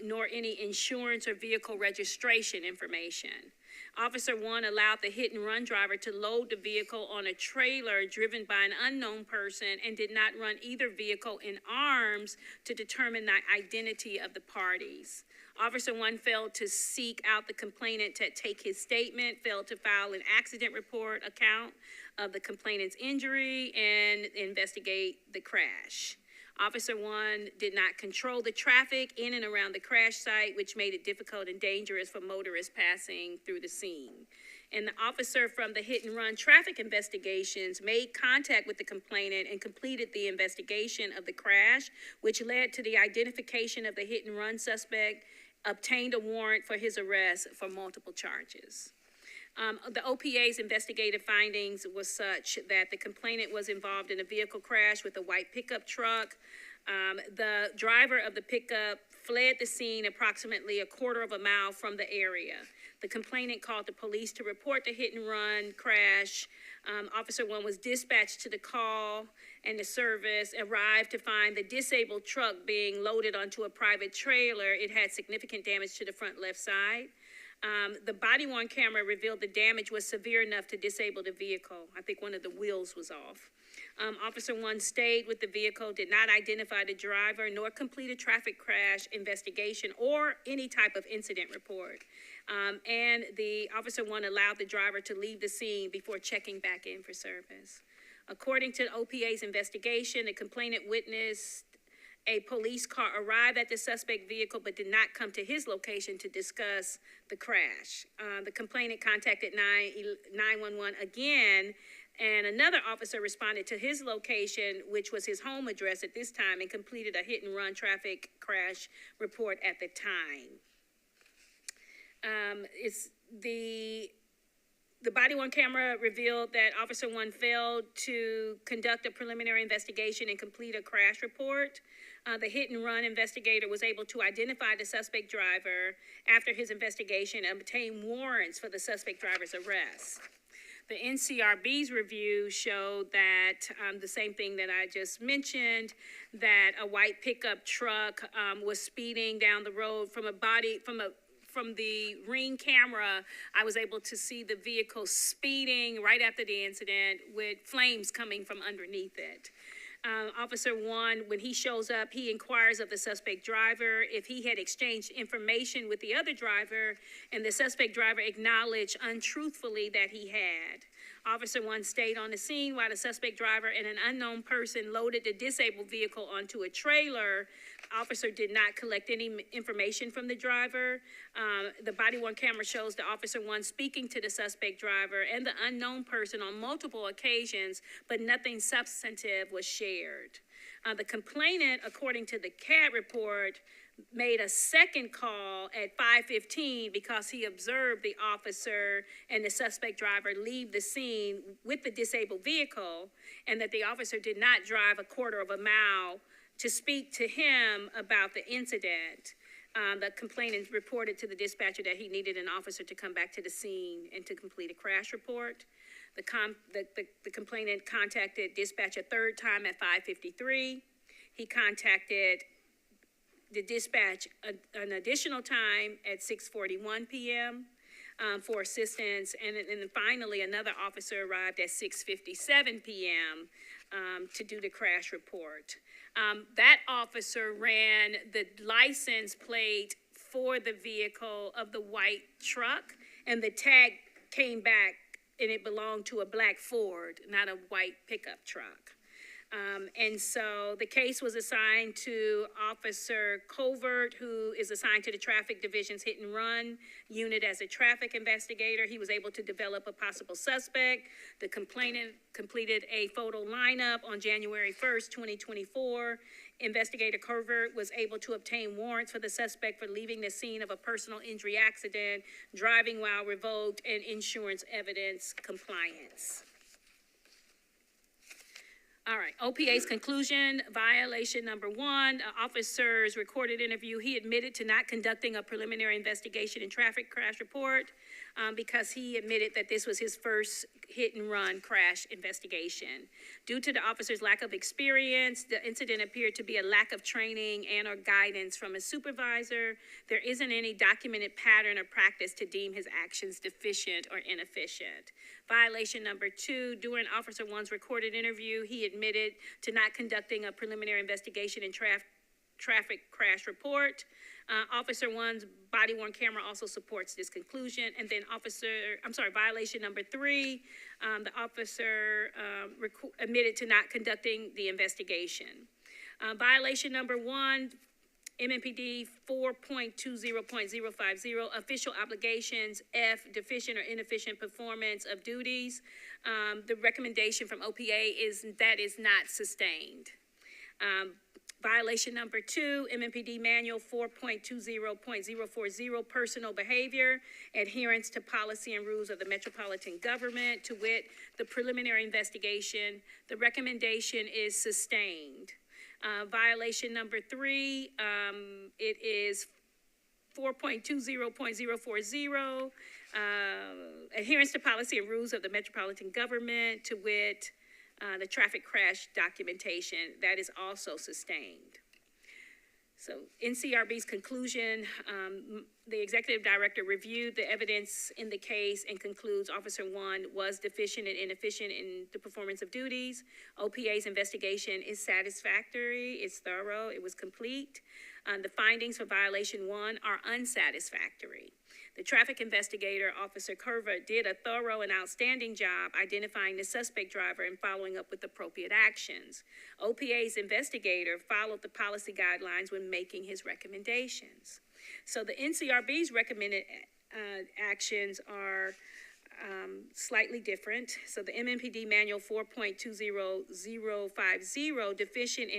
nor any insurance or vehicle registration information. Officer 1 allowed the hit-and-run driver to load the vehicle on a trailer driven by an unknown person and did not run either vehicle in arms to determine the identity of the parties. Officer 1 failed to seek out the complainant to take his statement, failed to file an accident report account of the complainant's injury, and investigate the crash. Officer 1 did not control the traffic in and around the crash site, which made it difficult and dangerous for motorists passing through the scene. And the officer from the hit-and-run traffic investigations made contact with the complainant and completed the investigation of the crash, which led to the identification of the hit-and-run suspect, obtained a warrant for his arrest for multiple charges. The OPA's investigative findings was such that the complainant was involved in a vehicle crash with a white pickup truck. The driver of the pickup fled the scene approximately a quarter of a mile from the area. The complainant called the police to report the hit-and-run crash. Officer 1 was dispatched to the call, and the service arrived to find the disabled truck being loaded onto a private trailer. It had significant damage to the front left side. The body-worn camera revealed the damage was severe enough to disable the vehicle. I think one of the wheels was off. Officer 1 stayed with the vehicle, did not identify the driver, nor complete a traffic crash investigation or any type of incident report. And the Officer 1 allowed the driver to leave the scene before checking back in for service. According to the OPA's investigation, the complainant witnessed a police car arrive at the suspect vehicle but did not come to his location to discuss the crash. The complainant contacted 911 again, and another officer responded to his location, which was his home address at this time, and completed a hit-and-run traffic crash report at the time. The body-worn camera revealed that Officer 1 failed to conduct a preliminary investigation and complete a crash report. The hit-and-run investigator was able to identify the suspect driver after his investigation and obtain warrants for the suspect driver's arrest. The NCRB's review showed that the same thing that I just mentioned, that a white pickup truck was speeding down the road from the Ring camera. I was able to see the vehicle speeding right after the incident with flames coming from underneath it. Officer 1, when he shows up, he inquires of the suspect driver if he had exchanged information with the other driver, and the suspect driver acknowledged untruthfully that he had. Officer 1 stayed on the scene while the suspect driver and an unknown person loaded the disabled vehicle onto a trailer. Officer did not collect any information from the driver. The body-worn camera shows the Officer 1 speaking to the suspect driver and the unknown person on multiple occasions, but nothing substantive was shared. The complainant, according to the CAD report, made a second call at 5:15 because he observed the officer and the suspect driver leave the scene with the disabled vehicle, and that the officer did not drive a quarter of a mile to speak to him about the incident. The complainant reported to the dispatcher that he needed an officer to come back to the scene and to complete a crash report. The complainant contacted dispatch a third time at 5:53. He contacted the dispatch an additional time at 6:41 p.m. For assistance, and then finally another officer arrived at 6:57 p.m. To do the crash report. That officer ran the license plate for the vehicle of the white truck, and the tag came back, and it belonged to a black Ford, not a white pickup truck. And so the case was assigned to Officer Covert, who is assigned to the Traffic Division's Hit and Run unit as a traffic investigator. He was able to develop a possible suspect. The complainant completed a photo lineup on January 1st, 2024. Investigator Covert was able to obtain warrants for the suspect for leaving the scene of a personal injury accident, driving while revoked, and insurance evidence compliance. All right, OPA's conclusion, violation number 1, officer's recorded interview. He admitted to not conducting a preliminary investigation and traffic crash report because he admitted that this was his first hit and run crash investigation. Due to the officer's lack of experience, the incident appeared to be a lack of training and or guidance from a supervisor. There isn't any documented pattern or practice to deem his actions deficient or inefficient. Violation number 2, during Officer 1's recorded interview, he admitted to not conducting a preliminary investigation and traffic crash report. Officer 1's body-worn camera also supports this conclusion. And then violation number 3, the officer admitted to not conducting the investigation. Violation number 1, MMPD 4.20.050, official obligations, F, deficient or inefficient performance of duties. The recommendation from OPA is that is not sustained. Violation number 2, MMPD Manual 4.20.040, personal behavior, adherence to policy and rules of the Metropolitan government, to wit, the preliminary investigation. The recommendation is sustained. Violation number 3, it is 4.20.040, adherence to policy and rules of the Metropolitan government, to wit, The traffic crash documentation, that is also sustained. So NCRB's conclusion, the executive director reviewed the evidence in the case and concludes Officer 1 was deficient and inefficient in the performance of duties. OPA's investigation is satisfactory, it's thorough, it was complete. The findings for violation 1 are unsatisfactory. The traffic investigator, Officer Curva, did a thorough and outstanding job identifying the suspect driver and following up with appropriate actions. OPA's investigator followed the policy guidelines when making his recommendations. So the NCRB's recommended actions are slightly different. So the MMPD Manual 4.20050, deficient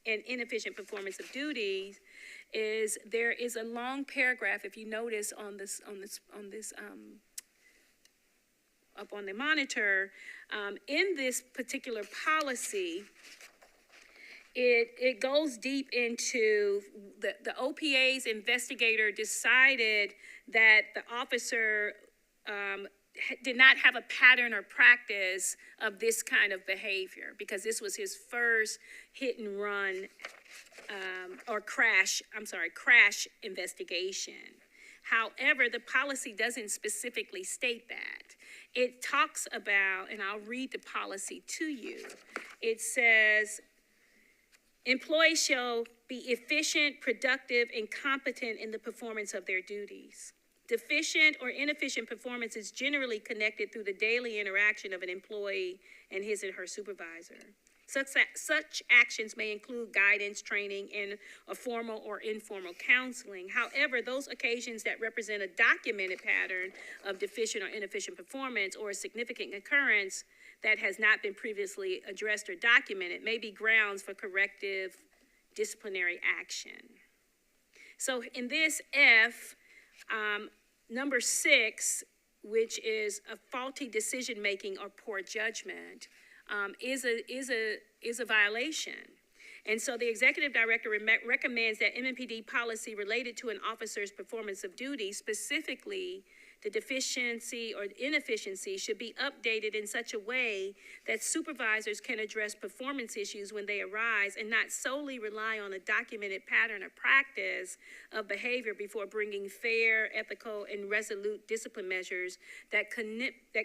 and inefficient performance of duties, is there is a long paragraph, if you notice on this up on the monitor, in this particular policy, it goes deep into the OPA's investigator decided that the officer did not have a pattern or practice of this kind of behavior because this was his first hit and run crash investigation. However, the policy doesn't specifically state that. It talks about, and I'll read the policy to you. It says, employees shall be efficient, productive, and competent in the performance of their duties. Deficient or inefficient performance is generally connected through the daily interaction of an employee and his and her supervisor. Such actions may include guidance, training, and a formal or informal counseling. However, those occasions that represent a documented pattern of deficient or inefficient performance or a significant occurrence that has not been previously addressed or documented may be grounds for corrective disciplinary action. So in this F, number 6, which is a faulty decision-making or poor judgment, is a violation. And so the executive director recommends that MMPD policy related to an officer's performance of duty, specifically the deficiency or inefficiency, should be updated in such a way that supervisors can address performance issues when they arise and not solely rely on a documented pattern or practice of behavior before bringing fair, ethical, and resolute discipline measures that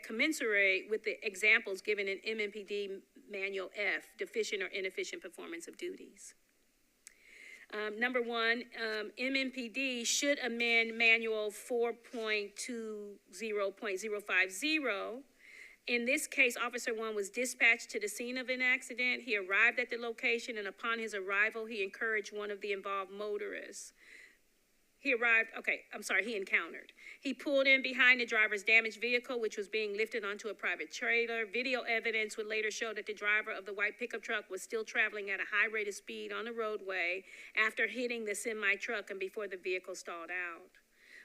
commensurate with the examples given in MMPD Manual F, deficient or inefficient performance of duties. Number 1, MMPD should amend Manual 4.20.050. In this case, Officer 1 was dispatched to the scene of an accident. He arrived at the location, and upon his arrival, he encouraged one of the involved motorists. He encountered. He pulled in behind the driver's damaged vehicle, which was being lifted onto a private trailer. Video evidence would later show that the driver of the white pickup truck was still traveling at a high rate of speed on the roadway after hitting the semi-truck and before the vehicle stalled out.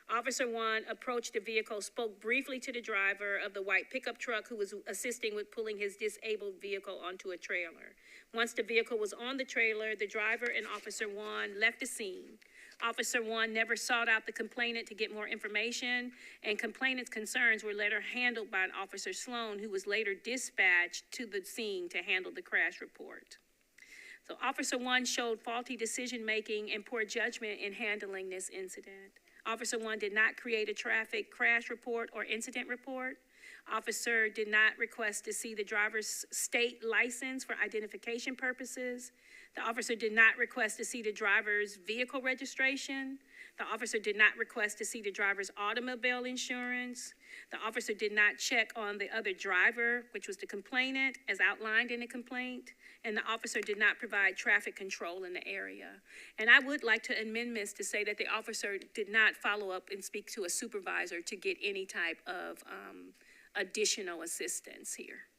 Officer 1 approached the vehicle, spoke briefly to the driver of the white pickup truck who was assisting with pulling his disabled vehicle onto a trailer. Once the vehicle was on the trailer, the driver and Officer 1 left the scene. Officer 1 never sought out the complainant to get more information, and complainant's concerns were later handled by Officer Sloan, who was later dispatched to the scene to handle the crash report. So Officer 1 showed faulty decision-making and poor judgment in handling this incident. Officer 1 did not create a traffic crash report or incident report. Officer did not request to see the driver's state license for identification purposes. The officer did not request to see the driver's vehicle registration. The officer did not request to see the driver's automobile insurance. The officer did not check on the other driver, which was the complainant, as outlined in the complaint. And the officer did not provide traffic control in the area. And I would like to amend this to say that the officer did not follow up and speak to a supervisor to get any type of additional assistance here.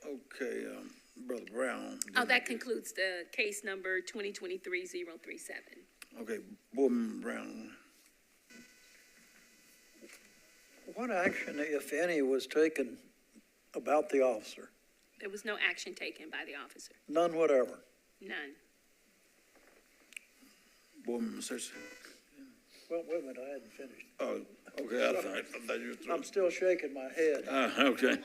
Okay, Brother Brown. Oh, that concludes the case number 2023-037. Okay, Boardman Brown. What action, if any, was taken about the officer? There was no action taken by the officer. None whatever. None. Boardman Searcy. Well, wait a minute, I hadn't finished. Oh, okay. Okay, I thought you were through. I'm still shaking my head. Okay.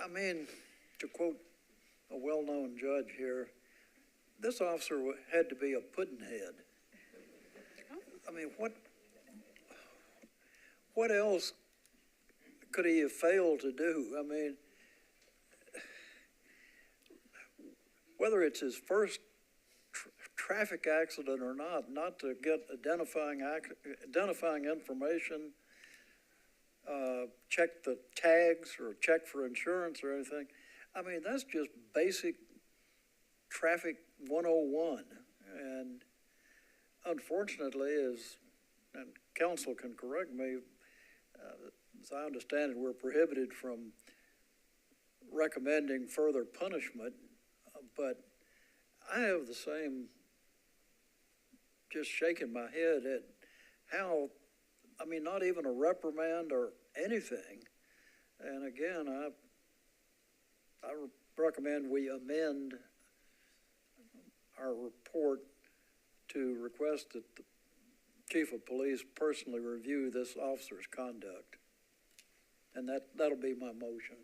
I mean, to quote a well-known judge here, this officer had to be a puddinhead. I mean, what else could he have failed to do? I mean, whether it's his first traffic accident or not to get identifying information, check the tags or check for insurance or anything. I mean, that's just basic traffic 101. And unfortunately, and counsel can correct me, as I understand it, we're prohibited from recommending further punishment, but I have the same, just shaking my head at how, I mean, not even a reprimand or anything. And again, I recommend we amend our report to request that the chief of police personally review this officer's conduct. And that'll be my motion.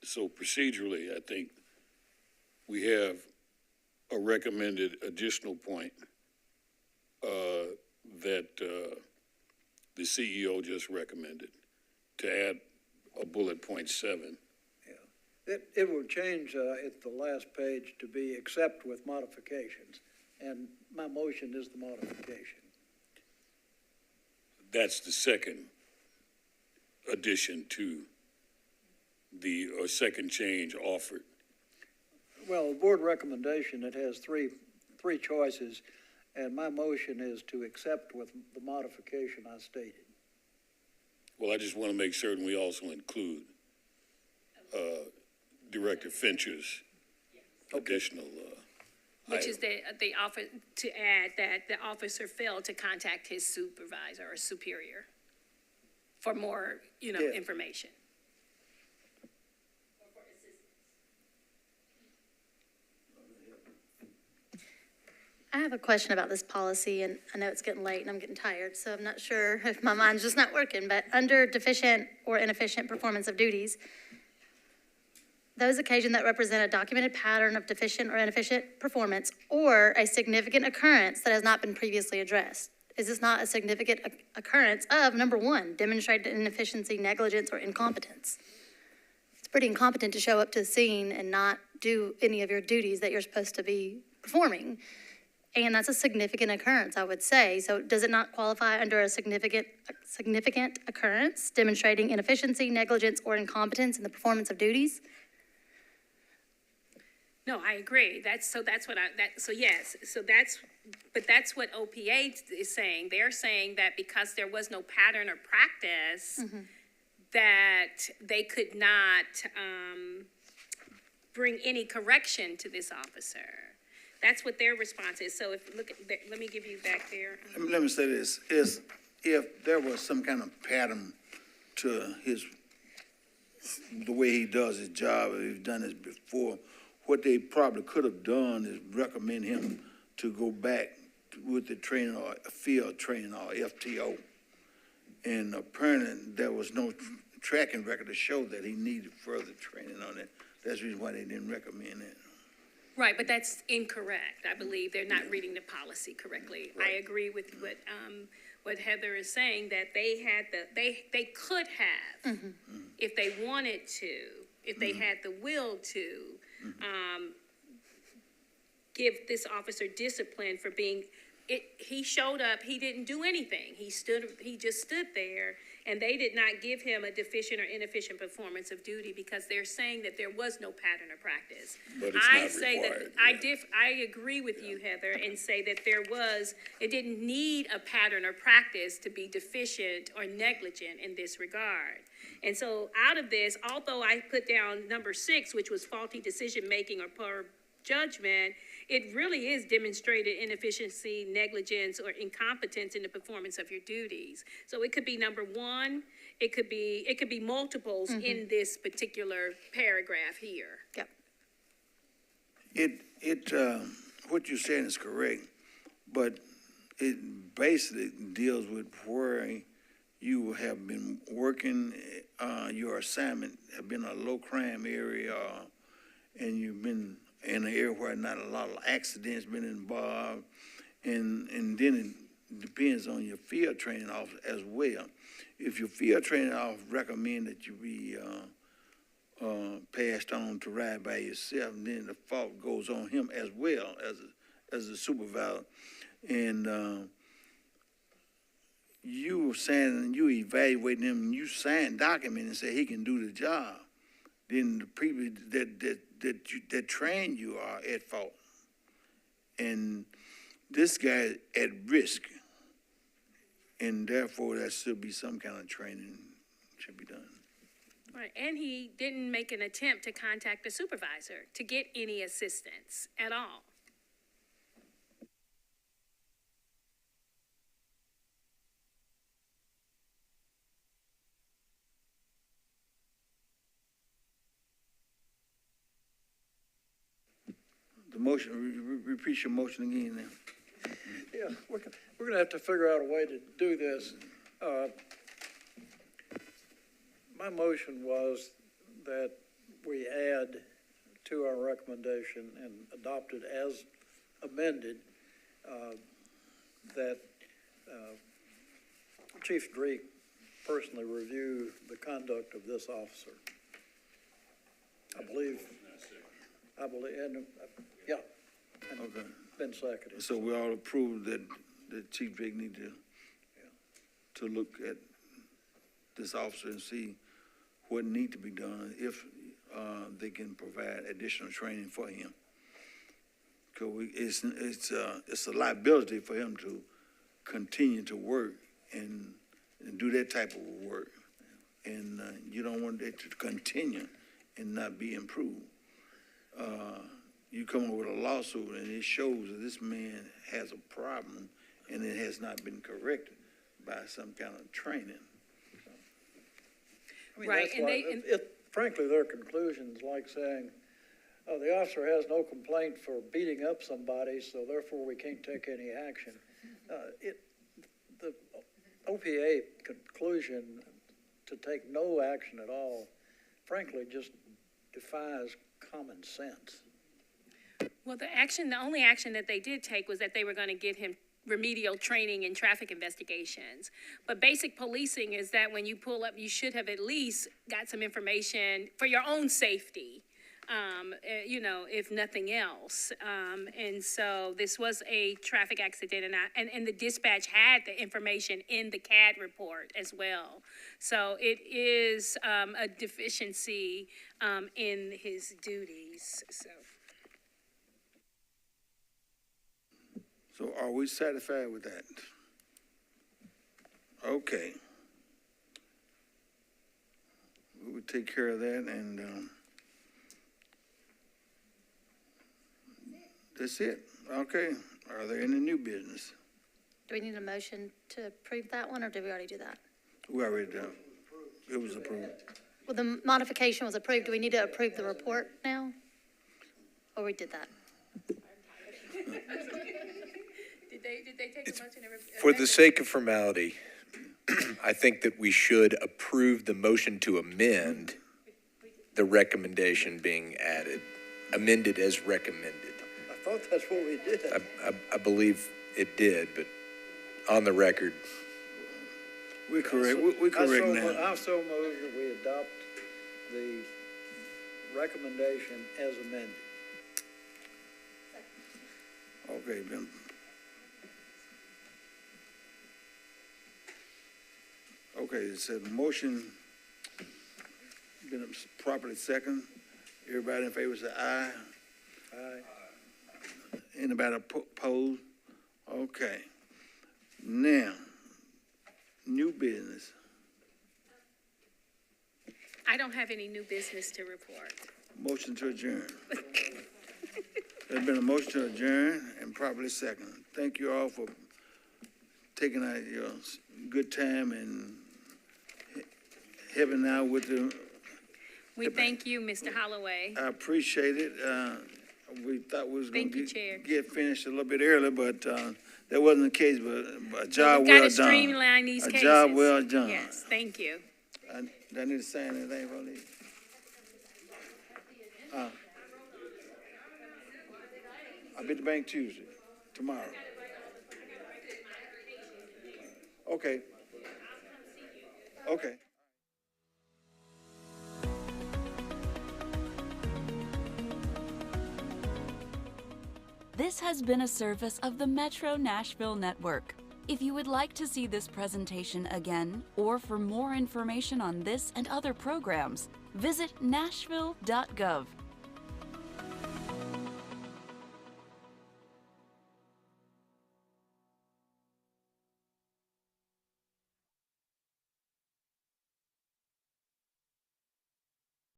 So procedurally, I think we have a recommended additional point that the CEO just recommended to add a bullet point 7. Yeah, it will change at the last page to be except with modifications, and my motion is the modification. That's the second addition to the second change offered. Well, the board recommendation, it has three choices, and my motion is to accept with the modification I stated. Well, I just want to make certain we also include Director Fincher's additional Which is item. the office, to add that the officer failed to contact his supervisor or superior for more, Yeah. information. I have a question about this policy, and I know it's getting late and I'm getting tired, so I'm not sure if my mind's just not working, but under deficient or inefficient performance of duties, those occasions that represent a documented pattern of deficient or inefficient performance or a significant occurrence that has not been previously addressed. Is this not a significant occurrence of, number one, demonstrated inefficiency, negligence, or incompetence? It's pretty incompetent to show up to the scene and not do any of your duties that you're supposed to be performing. And that's a significant occurrence, I would say. So does it not qualify under a significant occurrence demonstrating inefficiency, negligence, or incompetence in the performance of duties? No, I agree. That's what what OPA is saying. They're saying that because there was no pattern or practice, that they could not bring any correction to this officer. That's what their response is. So let me give you back there. Let me say this, if there was some kind of pattern to the way he does his job, if he's done this before, what they probably could have done is recommend him to go back with the training or field training or FTO. And apparently there was no tracking record to show that he needed further training on it. That's the reason why they didn't recommend it. Right, but that's incorrect. I believe they're not reading the policy correctly. I agree with what Heather is saying, that they could have, if they wanted to, if they had the will to, give this officer discipline for being, he showed up, he didn't do anything. He just stood there, and they did not give him a deficient or inefficient performance of duty because they're saying that there was no pattern or practice. But it's I not say required, that, I agree with you, Heather, and say that it didn't need a pattern or practice to be deficient or negligent in this regard. And so out of this, although I put down number 6, which was faulty decision-making or poor judgment, it really is demonstrated inefficiency, negligence, or incompetence in the performance of your duties. So it could be number one, it could be multiples in this particular paragraph here. Yep. What you're saying is correct, but it basically deals with where you have been working, your assignment have been a low crime area, and you've been in an area where not a lot of accidents been involved, and then it depends on your field training officer as well. If your field training officer recommend that you be passed on to ride by yourself, then the fault goes on him as well as a supervisor. And you were saying, you evaluating him, and you sign document and say he can do the job. Then the people that train you are at fault. And this guy is at risk. And therefore, there should be some kind of training should be done. Right, and he didn't make an attempt to contact the supervisor to get any assistance at all. The motion, repeat your motion again now. Yeah, we're gonna have to figure out a way to do this. My motion was that we add to our recommendation and adopt it as amended, that Chief Drake personally review the conduct of this officer. I believe, and, yeah, and Okay. been seconded. So we all approve that Chief Drake need to look at this officer and see what need to be done if they can provide additional training for him. Because it's a liability for him to continue to work and do that type of work. And you don't want it to continue and not be improved. You come up with a lawsuit and it shows that this man has a problem and it has not been corrected by some kind of training. I mean, Right, that's and why, frankly, their conclusions like saying, oh, the officer has no complaint for beating up somebody, so therefore we can't take any action. The OPA conclusion to take no action at all, frankly, just defies common sense. Well, the only action that they did take was that they were going to give him remedial training in traffic investigations. But basic policing is that when you pull up, you should have at least got some information for your own safety, if nothing else. And so this was a traffic accident, and the dispatch had the information in the CAD report as well. So it is a deficiency in his duties, so. So are we satisfied with that? Okay. We will take care of that, and that's it. Okay. Are there any new business? Do we need a motion to approve that one, or did we already do that? We already done. It was approved. Well, the modification was approved. Do we need to approve the report now? Or we did that? Did they take a motion? For the sake of formality, I think that we should approve the motion to amend the recommendation being added, amended as recommended. I thought that's what we did. I believe it did, but on the record, We're correct. We're correct now. I so move that we adopt the recommendation as amended. Okay, Ben. Okay, it said motion been properly second. Everybody in favor say aye. Aye. Anybody opposed? Okay. Now, new business. I don't have any new business to report. Motion to adjourn. There's been a motion to adjourn and properly second. Thank you all for taking out your good time and helping out with the, We thank you, Mr. Holloway. I appreciate it. We thought we was gonna Thank you, Chair. get finished a little bit early, but, that wasn't the case, but a job We've well got done. to streamline these A cases. job well done. Yes, thank you. Do I need to sign anything for these? I'll be at the bank Tuesday, tomorrow. Okay. Okay. This has been a service of the Metro Nashville Network. If you would like to see this presentation again, or for more information on this and other programs, visit nashville.gov.